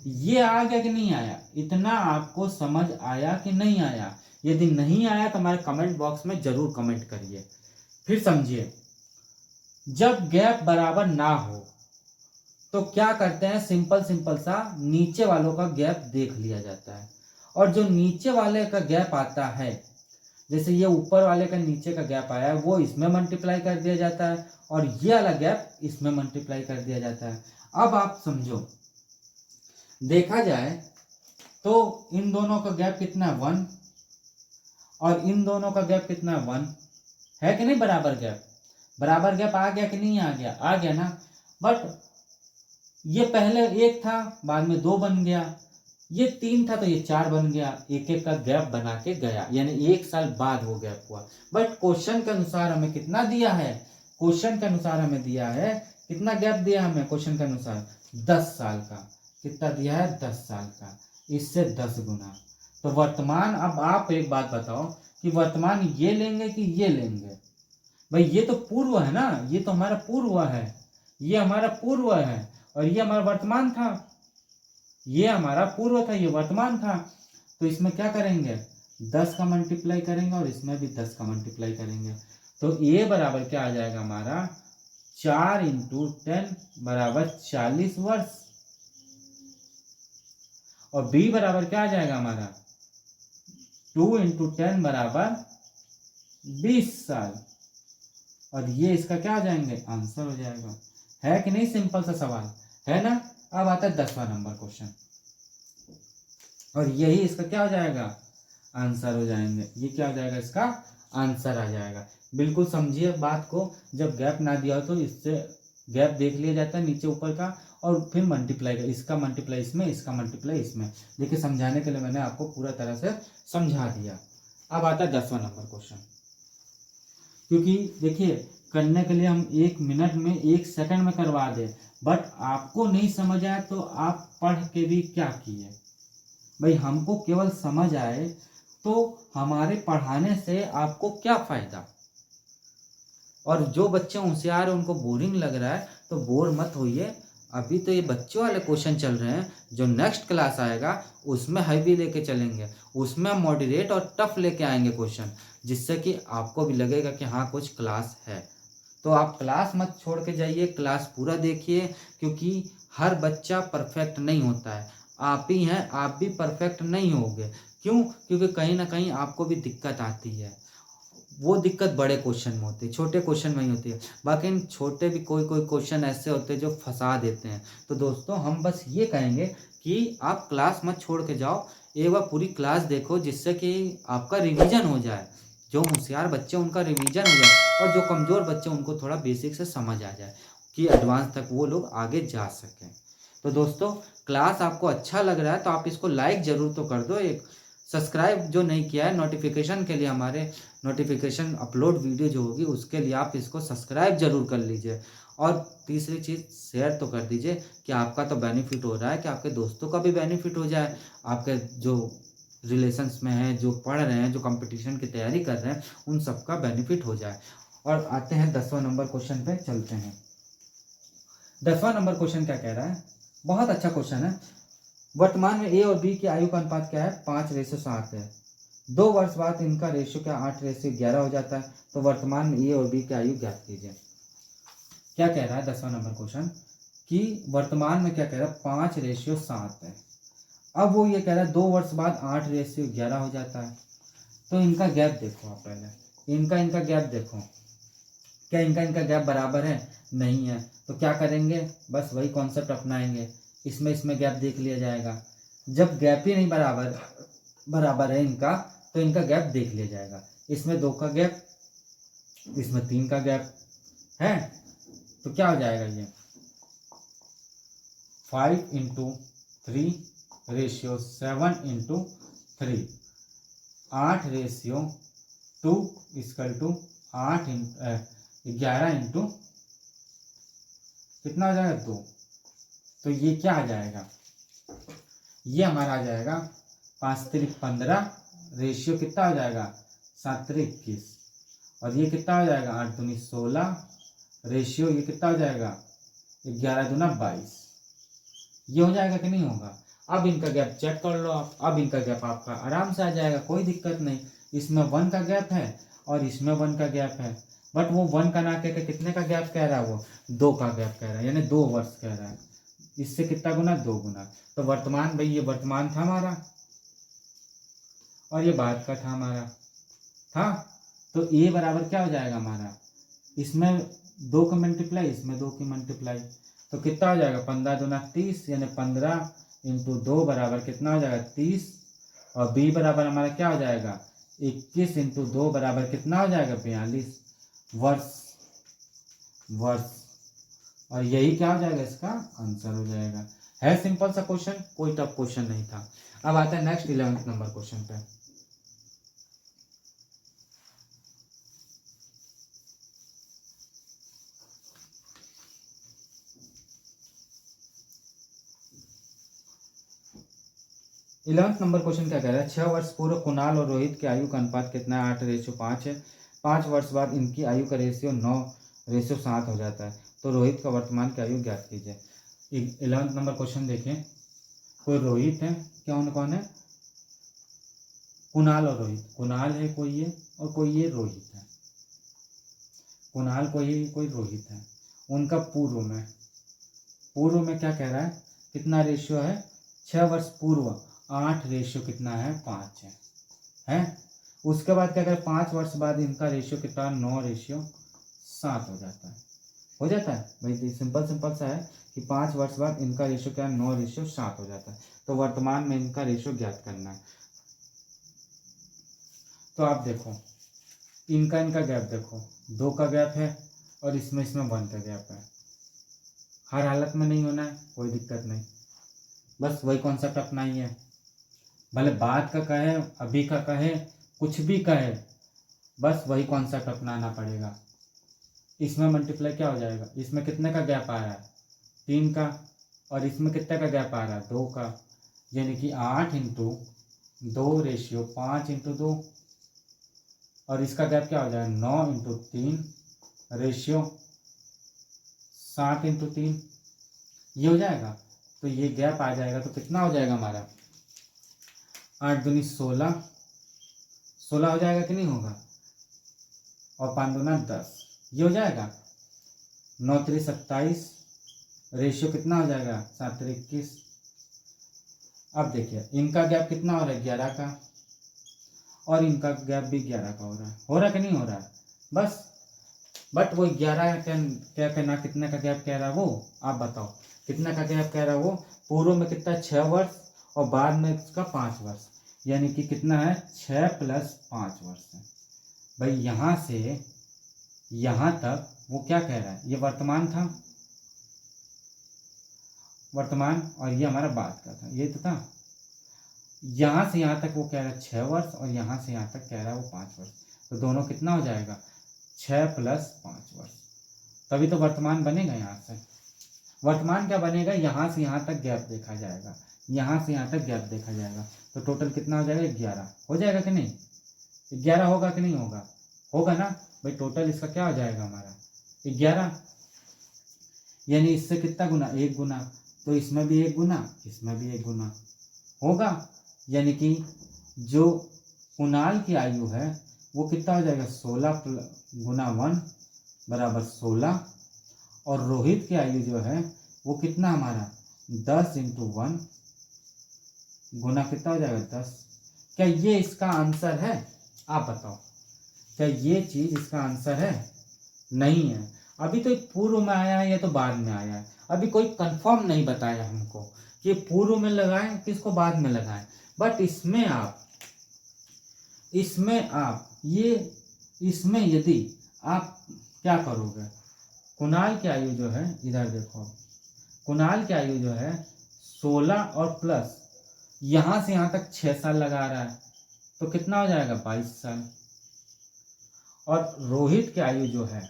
ये आ गया कि नहीं आया? इतना आपको समझ आया कि नहीं आया? यदि नहीं आया तो हमारे कमेंट बॉक्स में जरूर कमेंट करिए। फिर समझिए, जब गैप बराबर ना हो तो क्या करते हैं? सिंपल सा नीचे वालों का गैप देख लिया जाता है, और जो नीचे वाले का गैप आता है, जैसे ये ऊपर वाले का नीचे का गैप आया है वो इसमें मल्टीप्लाई कर दिया जाता है, और ये वाला गैप इसमें मल्टीप्लाई कर दिया जाता है। अब आप समझो, देखा जाए तो इन दोनों का गैप कितना है? 1, और इन दोनों का गैप कितना है? 1 है कि नहीं? बराबर गैप आ गया कि नहीं आ गया? आ गया ना। बट ये पहले 1 था, बाद में 2 बन गया, ये 3 था तो ये 4 बन गया। एक एक का गैप बना के गया, यानी 1 साल बाद वो गैप हुआ। बट क्वेश्चन के अनुसार हमें कितना दिया है? क्वेश्चन के अनुसार हमें दिया है कितना गैप दिया हमें? क्वेश्चन के अनुसार 10 साल का। कितना दिया है? 10 साल का, इससे 10 गुना। तो वर्तमान, अब आप एक बात बताओ कि वर्तमान ये लेंगे कि ये लेंगे? भाई ये तो पूर्व है ना, ये तो हमारा पूर्व है, ये हमारा पूर्व है, और ये हमारा वर्तमान था। ये हमारा पूर्व था, ये वर्तमान था। तो इसमें क्या करेंगे? 10 का मल्टीप्लाई करेंगे, और इसमें भी 10 का मल्टीप्लाई करेंगे। तो ए बराबर क्या आ जाएगा हमारा? 4 × 10 बराबर 40 वर्ष, और बी बराबर क्या आ जाएगा हमारा? 2 × 10 बराबर 20 साल, और ये इसका क्या आ जाएंगे? आंसर हो जाएगा। है कि नहीं? सिंपल सा सवाल है ना। अब आता है 10वां नंबर क्वेश्चन, और यही इसका क्या हो जाएगा? आंसर हो जाएंगे। ये क्या हो जाएगा? इसका आंसर आ जाएगा। बिल्कुल समझिए बात को। जब गैप ना दिया हो तो इससे गैप देख लिया जाता है नीचे ऊपर का, और फिर मल्टीप्लाई, इसका मल्टीप्लाई इसमें, इसका मल्टीप्लाई इसमें। देखिए समझाने के लिए मैंने आपको पूरा तरह से समझा दिया। अब आता है 10वां नंबर क्वेश्चन। क्योंकि देखिए करने के लिए हम 1 मिनट में 1 सेकंड में करवा दें, बट आपको नहीं समझ आया तो आप पढ़ के भी क्या किए भाई। हमको केवल समझ आए तो हमारे पढ़ाने से आपको क्या फायदा। और जो बच्चे होशियार हैं उनको बोरिंग लग रहा है तो बोर मत होइए। अभी तो ये बच्चों वाले क्वेश्चन चल रहे हैं, जो नेक्स्ट क्लास आएगा उसमें हैवी लेके चलेंगे, उसमें मॉडरेट और टफ लेके आएंगे क्वेश्चन, जिससे कि आपको भी लगेगा कि हाँ कुछ क्लास है। तो आप क्लास मत छोड़ के जाइए, क्लास पूरा देखिए, क्योंकि हर बच्चा परफेक्ट नहीं होता है। आप ही हैं, आप भी परफेक्ट नहीं होगे। क्यों? क्योंकि कहीं ना कहीं आपको भी दिक्कत आती है। वो दिक्कत बड़े क्वेश्चन में होती है, छोटे क्वेश्चन में ही होती है। बाकी इन छोटे भी कोई कोई क्वेश्चन ऐसे होते हैं जो फंसा देते हैं। तो दोस्तों हम बस ये कहेंगे कि आप क्लास मत छोड़ के जाओ, एक बार पूरी क्लास देखो, जिससे कि आपका रिवीजन हो जाए। जो होशियार बच्चे उनका रिवीजन हो जाए और जो कमज़ोर बच्चे उनको थोड़ा बेसिक से समझ आ जाए कि एडवांस तक वो लोग आगे जा सकें। तो दोस्तों क्लास आपको अच्छा लग रहा है तो आप इसको लाइक ज़रूर तो कर दो, एक सब्सक्राइब जो नहीं किया है नोटिफिकेशन के लिए, हमारे नोटिफिकेशन अपलोड वीडियो जो होगी उसके लिए आप इसको सब्सक्राइब जरूर कर लीजिए। और तीसरी चीज़ शेयर तो कर दीजिए कि आपका तो बेनिफिट हो रहा है, कि आपके दोस्तों का भी बेनिफिट हो जाए, आपके जो रिलेशंस में हैं, जो पढ़ रहे हैं, जो कंपटीशन की तैयारी कर रहे हैं, उन सबका बेनिफिट हो जाए। और आते हैं 10वां नंबर क्वेश्चन पे चलते हैं। 10वां नंबर क्वेश्चन क्या कह रहा है, बहुत अच्छा क्वेश्चन है। वर्तमान में ए और बी की आयु का अनुपात क्या है, 5:7 है। 2 वर्ष बाद इनका रेशियो क्या 8:11 हो जाता है। तो वर्तमान में ए और बी की आयु ज्ञात कीजिए। क्या कह रहा है 10वां नंबर क्वेश्चन कि वर्तमान में क्या कह रहा है 5:7 है। अब वो ये कह रहा है 2 वर्ष बाद 8:11 हो जाता है। तो इनका गैप देखो आप पहले, इनका इनका गैप देखो, क्या इनका इनका गैप बराबर है? नहीं है। तो क्या करेंगे, बस वही कॉन्सेप्ट अपनाएंगे, इसमें इसमें गैप देख लिया जाएगा। जब गैप ही नहीं बराबर है इनका, तो इनका गैप देख लिया जाएगा। इसमें 2 का गैप, इसमें 3 का गैप है, तो क्या हो जाएगा ये 5:3:7:3, 8:2 = 11 कितना आ जाएगा 2। तो ये क्या आ जाएगा, ये हमारा आ जाएगा 5×3=15, रेशियो कितना आ जाएगा 7×3=21, और ये कितना हो जाएगा 8×2=16, रेशियो ये कितना हो जाएगा 11×2=22। ये हो जाएगा कि नहीं होगा? अब इनका गैप चेक कर लो आप, अब इनका गैप आपका आराम से आ जाएगा, कोई दिक्कत नहीं। इसमें 1 का गैप है और इसमें 1 का गैप है, बट वो 1 का ना कह के कितने का गैप कह रहा है, वो 2 का गैप कह रहा है, यानी 2 वर्ष कह रहा है। इससे कितना गुना, 2 गुना। तो वर्तमान भाई, ये वर्तमान था हमारा और ये बाद का था हमारा, था। तो ए बराबर क्या हो जाएगा हमारा, इसमें 2 का मल्टीप्लाई, इसमें 2 की मल्टीप्लाई, तो कितना हो जाएगा 15×2=30, यानी 15×2 बराबर कितना हो जाएगा 30। और बी बराबर हमारा क्या हो जाएगा 21×2 बराबर कितना हो जाएगा 42 वर्ष। और यही क्या हो जाएगा, इसका आंसर हो जाएगा। है सिंपल सा क्वेश्चन, कोई टफ क्वेश्चन नहीं था। अब आता है नेक्स्ट 11th नंबर क्वेश्चन पे। इलेवंथ नंबर क्वेश्चन क्या कह रहा है, 6 वर्ष पूर्व कुणाल और रोहित की आयु का अनुपात कितना है, 8:5 है। 5 वर्ष बाद इनकी आयु का रेशियो 9:7 हो जाता है। तो रोहित का वर्तमान की आयु ज्ञात कीजिए। 11th नंबर क्वेश्चन देखें, कोई रोहित है, कौन है, कुणाल और रोहित। कुणाल है कोई ये, और कोई ये रोहित है। कुणाल कोई है, कोई रोहित है। उनका पूर्व में क्या कह रहा है, कितना रेशियो है, 6 वर्ष पूर्व 8 रेशियो कितना है 5 है। उसके बाद क्या करें, 5 वर्ष बाद इनका रेशियो कितना 9:7 हो जाता है। भाई सिंपल सा है कि 5 वर्ष बाद इनका रेशियो क्या 9:7 हो जाता है। तो वर्तमान में इनका रेशियो ज्ञात करना है। तो आप देखो, इनका गैप देखो, 2 का गैप है और इसमें 1 का गैप है। हर हालत में नहीं होना है, कोई दिक्कत नहीं, बस वही कॉन्सेप्ट अपनाइए। भले बाद का कहे, अभी का कहे, कुछ भी कहे, बस वही कॉन्सेप्ट अपनाना पड़ेगा। इसमें मल्टीप्लाई क्या हो जाएगा, इसमें कितने का गैप आ रहा है 3 का, और इसमें कितने का गैप आ रहा है 2 का, यानी कि 8 इंटू 2 रेशियो 5 इंटू 2, और इसका गैप क्या हो जाएगा 9 इंटू 3 रेशियो 7 इंटू 3, ये हो जाएगा। तो ये गैप आ जाएगा तो कितना हो जाएगा हमारा 8 दूनी 16, 16 हो जाएगा कि नहीं होगा, और 5 दूना 10, ये हो जाएगा। 9 3 27, रेशियो कितना हो जाएगा 7 3 21। अब देखिए इनका गैप कितना हो रहा है 11 का, और इनका गैप भी 11 का हो रहा है कि नहीं हो रहा है। बस बट वो 11 क्या कहना, कितने का गैप कह रहा है वो, आप बताओ कितने का गैप कह रहा है वो। पूर्व में कितना 6 वर्ष और बाद में इसका 5 वर्ष, यानी कि कितना है 6 प्लस 5 वर्ष है। भाई यहाँ से यहाँ तक वो क्या कह रहा है, ये वर्तमान था, वर्तमान, और ये हमारा बाद का था, ये तो था। यहाँ से यहाँ तक वो कह रहा है 6 वर्ष, और यहाँ से यहाँ तक कह रहा है वो 5 वर्ष, तो दोनों कितना हो जाएगा 6 प्लस 5 वर्ष, तभी तो वर्तमान बनेगा। यहाँ से वर्तमान क्या बनेगा, यहाँ से यहाँ तक गैप देखा जाएगा, यहाँ से यहाँ तक गैप देखा जाएगा, तो टोटल कितना हो जाएगा 11 हो जाएगा कि नहीं, 11 होगा कि नहीं होगा, होगा ना भाई। टोटल इसका क्या हो जाएगा हमारा 11, यानी इससे कितना गुना 1 गुना, तो इसमें भी 1 गुना, इसमें भी 1 गुना होगा, यानी कि जो कुणाल की आयु है वो कितना हो जाएगा 16 गुना 1 बराबर 16, और रोहित की आयु जो है वो कितना हमारा 10 इंटू 1 गुना कितना हो जाएगा 10। क्या ये इसका आंसर है, आप बताओ, क्या ये चीज इसका आंसर है, नहीं है। अभी तो पूर्व में आया है या तो बाद में आया है, अभी कोई कंफर्म नहीं बताया हमको कि पूर्व में लगाएं किसको बाद में लगाएं। बट इसमें आप ये इसमें यदि आप क्या करोगे, कुणाल की आयु जो है, इधर देखो, कुणाल की आयु जो है 16 और प्लस यहाँ से यहाँ तक 6 साल लगा रहा है, तो कितना हो जाएगा 22 साल, और रोहित की आयु जो है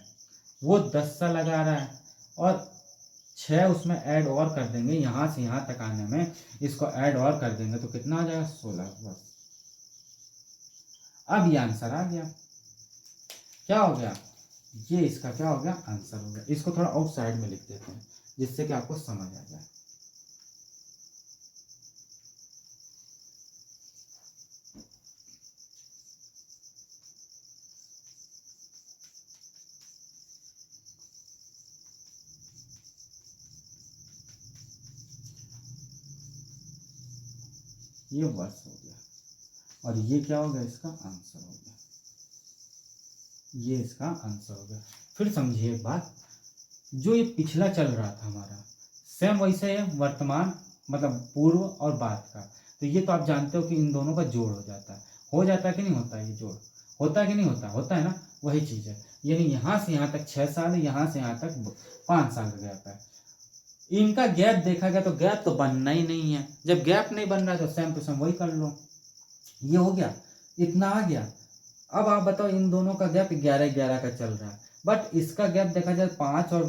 वो 10 साल लगा रहा है, और 6 उसमें ऐड और कर देंगे, यहाँ से यहाँ तक आने में इसको ऐड और कर देंगे तो कितना हो जाएगा 16 वर्ष। अब ये आंसर आ गया, क्या हो गया, ये इसका क्या हो गया आंसर हो गया। इसको थोड़ा आउट साइड में लिख देते हैं जिससे कि आपको समझ आ जाए। ये वर्ष हो गया, और ये क्या हो गया इसका आंसर हो गया, ये इसका आंसर हो गया। फिर समझिए एक बात, जो ये पिछला चल रहा था हमारा सेम वैसे है, वर्तमान मतलब पूर्व और बाद का, तो ये तो आप जानते हो कि इन दोनों का जोड़ हो जाता है कि नहीं होता है, ये जोड़ होता है कि नहीं होता, होता है ना, वही चीज़ है। यानी यहाँ से यहाँ तक 6 साल है, यहाँ से यहाँ तक 5 साल का गैप है। इनका गैप देखा गया तो गैप तो बनना ही नहीं है, जब गैप नहीं बन रहा है तो सेम टू सेम वही कर लो, ये हो गया, इतना आ गया। अब आप बताओ इन दोनों का गैप 11-11 का चल रहा है, बट इसका गैप देखा जाए 5 और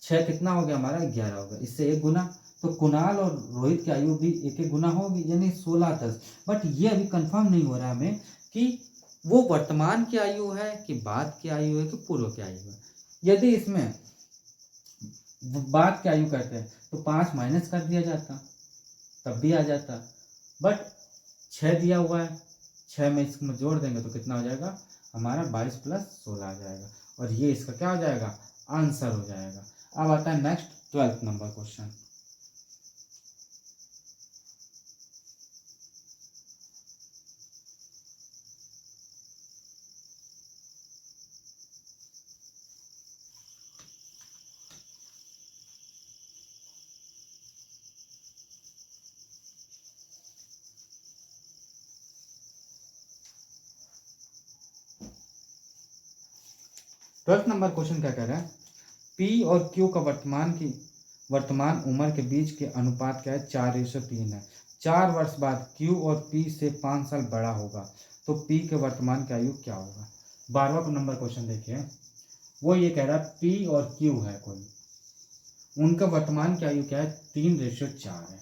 6 कितना हो गया हमारा 11 हो गया, इससे 1 गुना, तो कुणाल और रोहित की आयु भी 1-1 गुना होगी, यानी 16-10। बट ये अभी कंफर्म नहीं हो रहा हमें कि वो वर्तमान की आयु है कि बाद की आयु है कि पूर्व की आयु है। यदि इसमें बाद की आयु कहते हैं तो 5 माइनस कर दिया जाता तब भी आ जाता, बट 6 दिया हुआ है, 6 में इसमें जोड़ देंगे तो कितना हो जाएगा हमारा 22 प्लस 16 आ जाएगा, और ये इसका क्या हो जाएगा आंसर हो जाएगा। अब आता है next 12th number question. Twelfth number question क्या कह रहा है, पी और क्यू का वर्तमान उम्र के बीच के अनुपात क्या है 4:3 है। 4 वर्ष बाद क्यू और पी से 5 साल बड़ा होगा तो पी के वर्तमान की आयु क्या होगा। 12वां नंबर क्वेश्चन देखिए, वो ये कह रहा है पी और क्यू है कोई, उनका वर्तमान की आयु क्या है 3:4 है।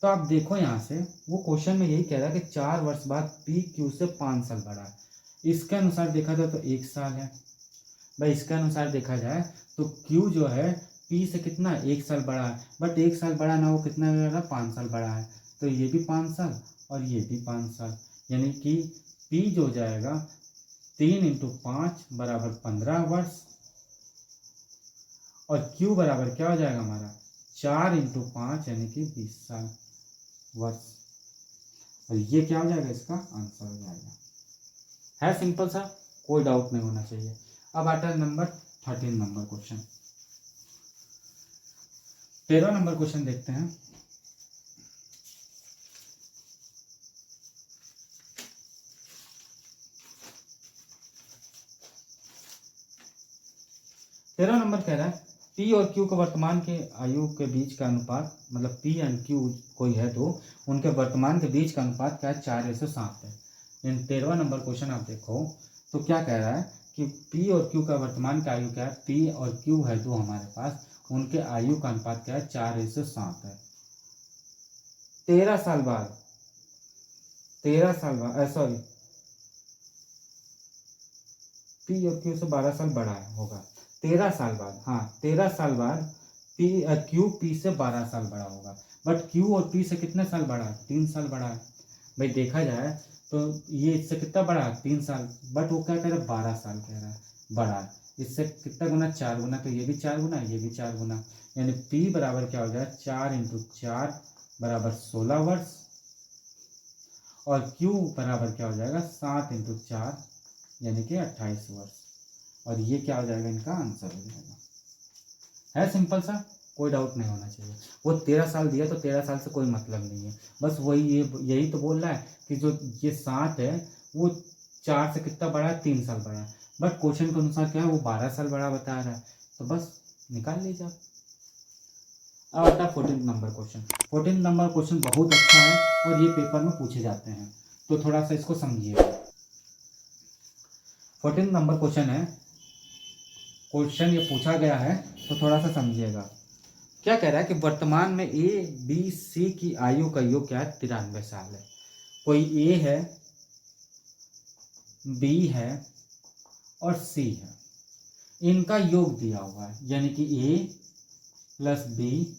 तो आप देखो यहाँ से वो क्वेश्चन में यही कह रहा है कि 4 वर्ष बाद पी क्यू से 5 साल बड़ा है। इसके अनुसार देखा जाए तो 1 साल है भाई, इसके अनुसार देखा जाए तो क्यू जो है पी से कितना 1 साल बड़ा है, बट 1 साल बड़ा ना, वो कितना बड़ा 5 साल बड़ा है। तो ये भी 5 साल और ये भी 5 साल, यानी कि पी जो जाएगा 3 × 5 = 15 वर्ष, और क्यू बराबर क्या हो जाएगा हमारा 4 × 5 यानी कि 20 साल वर्ष। और ये क्या हो जाएगा, इसका आंसर हो जाएगा। है सिंपल सा, कोई डाउट नहीं होना चाहिए। अब आता है number 13 number question. 13 number question देखते हैं। तेरह नंबर कह रहा है पी और क्यू के वर्तमान के आयु के बीच का अनुपात, मतलब पी एंड क्यू कोई है तो उनके वर्तमान के बीच का अनुपात क्या है 4:7 है। इन 13वां नंबर क्वेश्चन आप देखो तो क्या कह रहा है कि पी और क्यू का वर्तमान का आयु क्या है, पी और क्यू है जो हमारे पास, उनके आयु का अनुपात क्या है 4:7 है। 13 साल बाद, 13 साल बाद सॉरी, पी और क्यू से 12 साल बड़ा होगा। 13 साल बाद, हाँ 13 साल बाद क्यू पी से 12 साल बड़ा होगा, बट क्यू और पी से कितने साल बड़ा है 3 साल बड़ा है। भाई देखा जाए तो ये इससे कितना बड़ा है 3 साल, बट वो क्या कह रहा है 12 साल कह रहा है बड़ा है। इससे कितना गुना 4 गुना, तो ये भी 4 गुना ये भी 4 गुना, यानी पी बराबर क्या हो जाए 4 × 4 = 16 वर्ष, और क्यू बराबर क्या हो जाएगा 7 × 4 यानी कि 28 वर्ष। और ये क्या हो जाएगा, इनका आंसर हो जाएगा। है सिंपल सा, कोई डाउट नहीं होना चाहिए। वो 13 साल दिया तो 13 साल से कोई मतलब नहीं है, बस वही यही तो बोल रहा है कि जो ये 7 है वो 4 से कितना बड़ा है 3 साल बड़ा है, बट क्वेश्चन के अनुसार क्या है वो 12 साल बड़ा बता रहा है, तो बस निकाल लीजिए आप। अब आता है 14 नंबर क्वेश्चन। 14 नंबर क्वेश्चन बहुत अच्छा है और ये पेपर में पूछे जाते हैं, तो थोड़ा सा इसको समझिएगा। 14 नंबर क्वेश्चन है, क्वेश्चन ये पूछा गया है तो थोड़ा सा समझिएगा। क्या कह रहा है कि वर्तमान में ए बी सी की आयु का योग क्या है 93 साल है। कोई ए है, बी है और सी है, इनका योग दिया हुआ है, यानी कि ए प्लस बी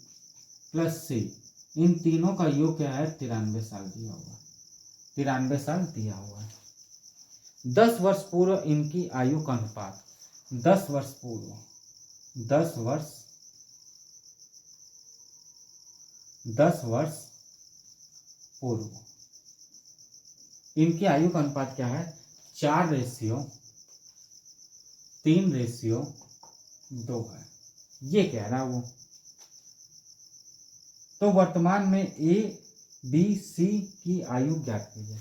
प्लस सी, इन तीनों का योग क्या है 93 साल दिया हुआ है। 93 साल दिया हुआ है। 10 वर्ष पूर्व इनकी आयु का अनुपात, 10 वर्ष पूर्व, 10 वर्ष पूर्व इनकी आयु का अनुपात क्या है 4:3:2 है, ये कह रहा है वो। तो वर्तमान में ए बी सी की आयु ज्ञात कीजिए।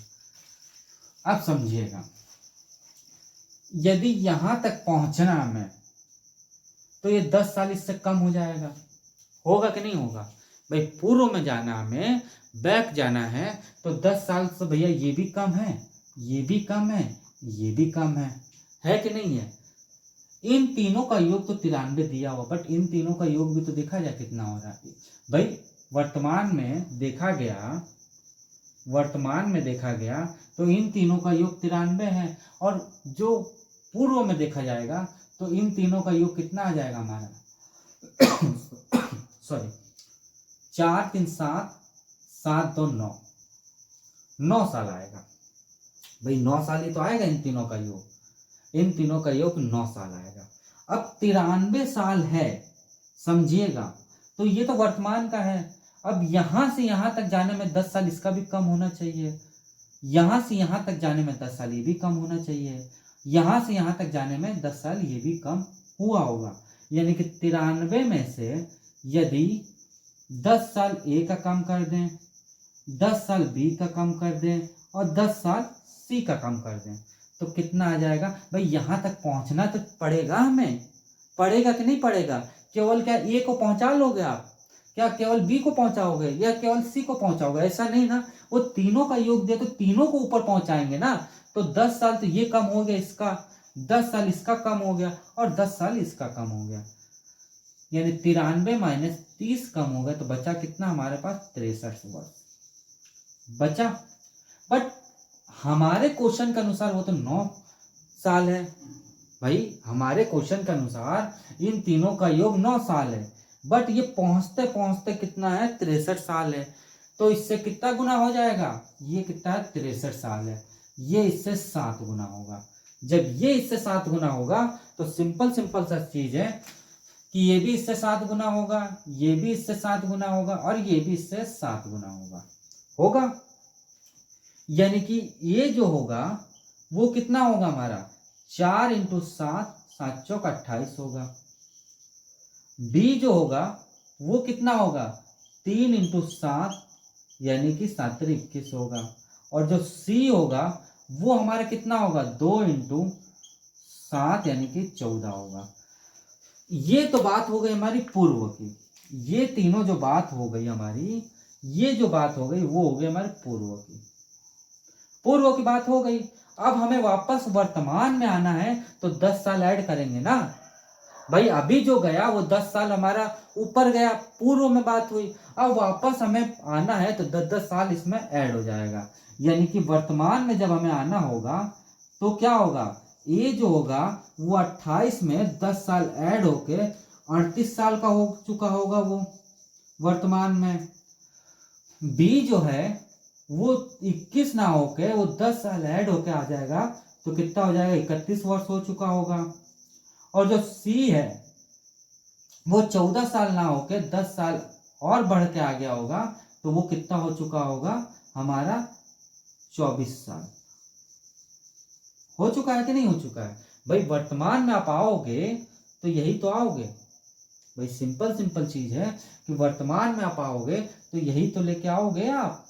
अब समझिएगा, यदि यहां तक पहुंचना हमें तो ये 10 साल इससे कम हो जाएगा, होगा कि नहीं होगा। भाई पूर्व में जाना हमें, बैक जाना है, तो 10 साल से भैया ये भी कम है, ये भी कम है, ये भी कम है कि नहीं है। इन तीनों का योग तो 93 दिया हुआ, बट इन तीनों का योग भी तो देखा जाए कितना हो रहा है। भाई वर्तमान में देखा गया तो इन तीनों का योग 93 है, और जो पूर्व में देखा जाएगा तो इन तीनों का योग कितना आ जाएगा हमारा सॉरी 4 3 7 7 2 9, 9 साल आएगा। भाई 9 साल ही तो आएगा इन तीनों का योग, इन तीनों का योग 9 साल आएगा। अब 93 साल है, समझिएगा, तो ये तो वर्तमान का है। अब यहां से यहां तक जाने में 10 साल इसका भी कम होना चाहिए, यहां से यहां तक जाने में 10 साल ये भी कम होना चाहिए, यहां से यहां तक जाने में 10 साल ये भी कम हुआ होगा। यानी कि 93 में से यदि 10 साल ए का कम कर दें, 10 साल बी का कम कर दें और 10 साल सी का कम कर दें, तो कितना आ जाएगा। भाई यहां तक पहुंचना तो पड़ेगा हमें, पड़ेगा कि नहीं पड़ेगा। केवल क्या ए को पहुंचा लोगे आप, क्या केवल बी को पहुंचाओगे या केवल सी को पहुंचाओगे, ऐसा नहीं ना। वो तीनों का योग दे तो तीनों को ऊपर पहुंचाएंगे ना, तो 10 साल तो ये कम हो गया इसका, 10 साल इसका कम हो गया और 10 साल इसका कम हो गया, यानी 93 माइनस 30 कम हो गया, तो बचा कितना हमारे पास 63 वर्ष बचा। बट हमारे क्वेश्चन के अनुसार वो तो 9 साल है भाई, हमारे क्वेश्चन के अनुसार इन तीनों का योग 9 साल है, बट ये पहुंचते पहुंचते कितना है 63 साल है। तो इससे कितना गुना हो जाएगा, ये कितना है 63 साल है, ये इससे 7 गुना होगा। जब ये इससे 7 गुना होगा तो सिंपल सा चीज है कि ये भी इससे 7 गुना होगा, ये भी इससे 7 गुना होगा और ये भी इससे 7 गुना होगा। यानी कि ये जो होगा वो कितना होगा हमारा 4 इंटू 7, 7 चौक 28 होगा। बी जो होगा वो कितना होगा 3 इंटू 7 यानी कि 7 21 होगा। और जो सी होगा वो हमारा कितना होगा 2 इंटू 7 यानी कि 14 होगा। ये तो बात हो गई हमारी पूर्व की, ये तीनों जो बात हो गई हमारी, ये जो बात हो गई वो हो गई हमारी पूर्व की बात हो गई। अब हमें वापस वर्तमान में आना है तो 10 साल ऐड करेंगे ना भाई। अभी जो गया वो 10 साल हमारा ऊपर गया, पूर्व में बात हुई। अब वापस हमें आना है तो 10-10 साल इसमें ऐड हो जाएगा, यानी कि वर्तमान में जब हमें आना होगा तो क्या होगा, ये जो होगा वो 28 में 10 साल ऐड होके 38 साल का हो चुका होगा वो वर्तमान में। बी जो है वो 21 ना होके वो 10 साल ऐड होके आ जाएगा तो कितना हो जाएगा 31 वर्ष हो चुका होगा। और जो सी है वो 14 साल ना होके 10 साल और बढ़ के आ गया होगा तो वो कितना हो चुका होगा हमारा 24 साल हो चुका है कि नहीं हो चुका है भाई। वर्तमान में आप आओगे तो यही तो आओगे भाई, सिंपल चीज है कि वर्तमान में आप आओगे तो यही तो लेके आओगे आप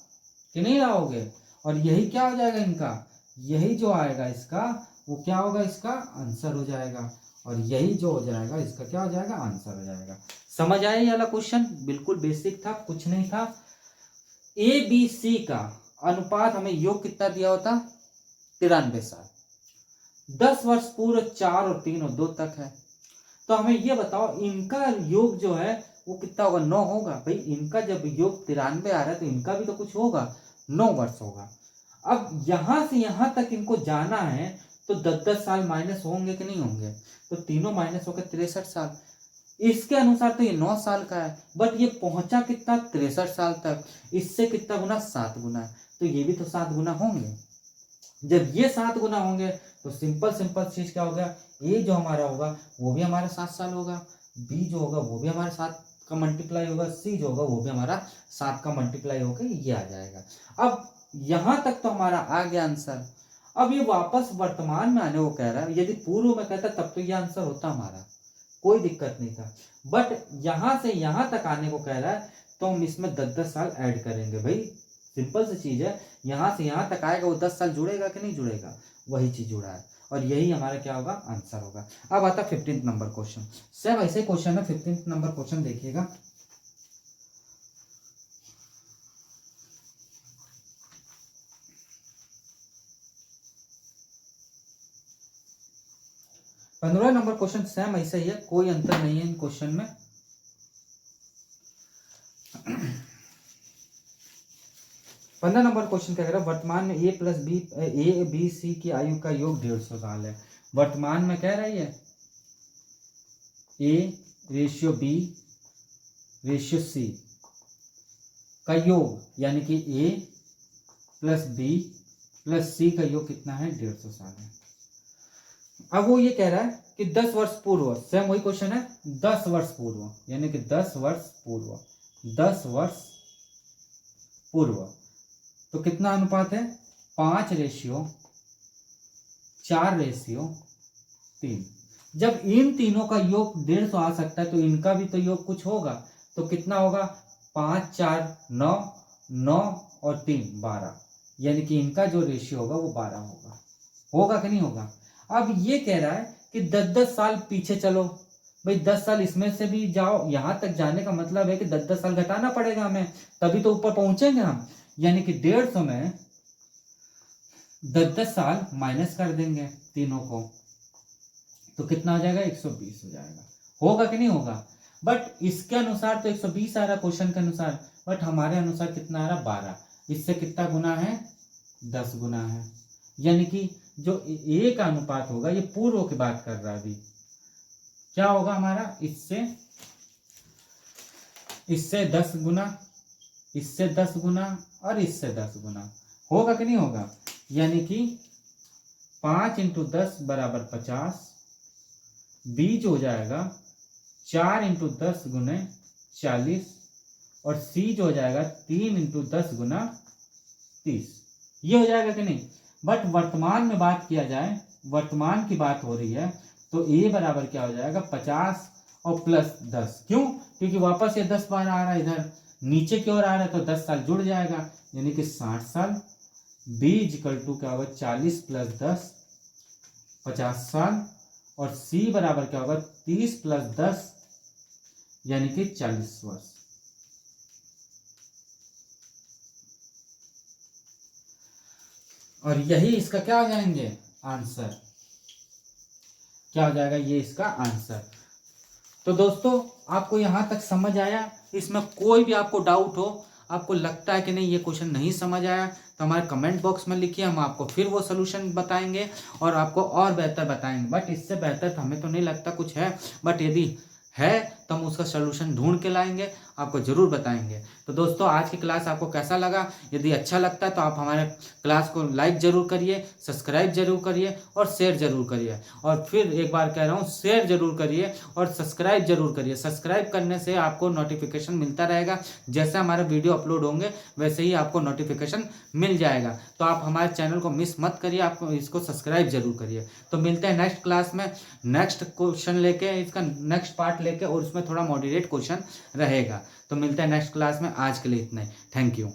कि नहीं आओगे। और यही क्या हो जाएगा इनका, यही जो आएगा इसका वो क्या होगा, इसका आंसर हो जाएगा। और यही जो हो जाएगा इसका क्या हो जाएगा, आंसर हो जाएगा। समझ आया ये वाला क्वेश्चन, बिल्कुल बेसिक था, कुछ नहीं था। ए बी सी का अनुपात हमें योग कितना दिया होता 93 साल, 10 वर्ष पूर्व 4 और 3 और 2 तक है। तो हमें ये बताओ इनका योग जो है वो कितना होगा, 9 होगा भाई। इनका जब योग 93 आ रहा है तो इनका भी तो कुछ होगा, 9 वर्ष होगा। अब यहां से यहां तक इनको जाना है तो 10-10 साल माइनस होंगे कि नहीं होंगे, तो तीनों माइनस होकर 63 साल। इसके अनुसार तो ये 9 साल का है, बट ये पहुंचा कितना 63 साल तक। इससे कितना गुना, 7 गुना, तो ये भी तो 7 गुना होंगे। जब ये 7 गुना होंगे तो सिंपल चीज क्या हो गया, ए जो हमारा होगा वो भी हमारा 7 साल होगा, बी जो होगा वो भी हमारा 7 का मल्टीप्लाई होगा, सी जो होगा वो भी हमारा 7 का मल्टीप्लाई होकर ये आ जाएगा। अब यहां तक तो हमारा आ गया आंसर। अब ये वापस वर्तमान में आने को कह रहा है, यदि पूर्व में कहता तब तो ये आंसर होता हमारा, कोई दिक्कत नहीं था। बट यहां से यहां तक आने को कह रहा है तो हम इसमें 10-10 साल ऐड करेंगे भाई। सिंपल सी चीज है, यहां से यहां तक आएगा वो 10 साल जुड़ेगा कि नहीं जुड़ेगा, वही चीज जुड़ा है। और यही हमारा क्या होगा, आंसर होगा। अब आता 15 नंबर क्वेश्चन। सेम ऐसे क्वेश्चन है, 15 नंबर क्वेश्चन देखिएगा। पंद्रह नंबर क्वेश्चन सेम ऐसा ही है, कोई अंतर नहीं है इन क्वेश्चन में। पंद्रह नंबर क्वेश्चन क्या कह रहा है, वर्तमान में ए बी सी की आयु का योग 150 साल है। वर्तमान में कह रही है A ratio B ratio C का योग, यानी कि A plus B plus C का योग कितना है, 150 साल है। अब वो ये कह रहा है कि 10 वर्ष पूर्व, सेम वही क्वेश्चन है, 10 वर्ष पूर्व, यानी कि 10 वर्ष पूर्व, 10 वर्ष पूर्व तो कितना अनुपात है, 5:4:3। जब इन तीनों का योग 150 आ सकता है तो इनका भी तो योग कुछ होगा, तो कितना होगा 5 4 9 9 और 3 12, यानी कि इनका जो रेशियो होगा वो 12 होगा कि नहीं होगा। अब ये कह रहा है कि 10-10 साल पीछे चलो भाई, 10 साल इसमें से भी जाओ, यहां तक जाने का मतलब है कि 10-10 साल घटाना पड़ेगा हमें, तभी तो ऊपर पहुंचेंगे हम। यानी कि 150 में 10-10 साल माइनस कर देंगे तीनों को, तो कितना हो जाएगा, 120 हो जाएगा। होगा कि नहीं होगा? बट इसके अनुसार तो 120 आ रहा क्वेश्चन के अनुसार, बट हमारे अनुसार कितना आ रहा, 12। इससे कितना गुना है, 10 गुना है। यानी कि जो ए का अनुपात होगा, ये पूर्व की बात कर रहा है अभी, क्या होगा हमारा, इससे 10 गुना, इससे 10 गुना और इससे 10 गुना। होगा कि नहीं होगा? यानी कि 5 × 10 = 50, बीज हो जाएगा 4 × 10 गुने 40, और सीज हो जाएगा 3 × 10 गुना 30। ये हो जाएगा कि नहीं? बट वर्तमान में बात किया जाए, वर्तमान की बात हो रही है, तो ए बराबर क्या हो जाएगा, 50 और प्लस 10। क्यों? क्योंकि वापस ये 10 बार आ रहा है, इधर नीचे की ओर आ रहा है, तो 10 साल जुड़ जाएगा, यानी कि 60 साल। बी इक्वल टू क्या होगा, 40 + 10 50 साल, और सी बराबर क्या होगा, 30 + 10 यानी कि 40 वर्ष। और यही इसका क्या हो जाएंगे, आंसर क्या हो जाएगा, ये इसका आंसर। तो दोस्तों आपको यहां तक समझ आया? इसमें कोई भी आपको डाउट हो, आपको लगता है कि नहीं ये क्वेश्चन नहीं समझ आया, तो हमारे कमेंट बॉक्स में लिखिए, हम आपको फिर वो सोल्यूशन बताएंगे और आपको और बेहतर बताएंगे। बट इससे बेहतर तो हमें तो नहीं लगता कुछ है, बट यदि है तो हम उसका सोल्यूशन ढूंढ के लाएंगे, आपको ज़रूर बताएंगे। तो दोस्तों आज की क्लास आपको कैसा लगा? यदि अच्छा लगता है तो आप हमारे क्लास को लाइक ज़रूर करिए, सब्सक्राइब जरूर करिए और शेयर जरूर करिए। और फिर एक बार कह रहा हूँ, शेयर जरूर करिए और सब्सक्राइब जरूर करिए। सब्सक्राइब करने से आपको नोटिफिकेशन मिलता रहेगा, जैसे हमारे वीडियो अपलोड होंगे वैसे ही आपको नोटिफिकेशन मिल जाएगा। तो आप हमारे चैनल को मिस मत करिए, आप इसको सब्सक्राइब जरूर करिए। तो मिलते हैं नेक्स्ट क्लास में, नेक्स्ट क्वेश्चन लेके, इसका नेक्स्ट पार्ट लेके, और उसमें थोड़ा मॉडरेट क्वेश्चन रहेगा। तो मिलते हैं नेक्स्ट क्लास में, आज के लिए इतना ही। Thank you.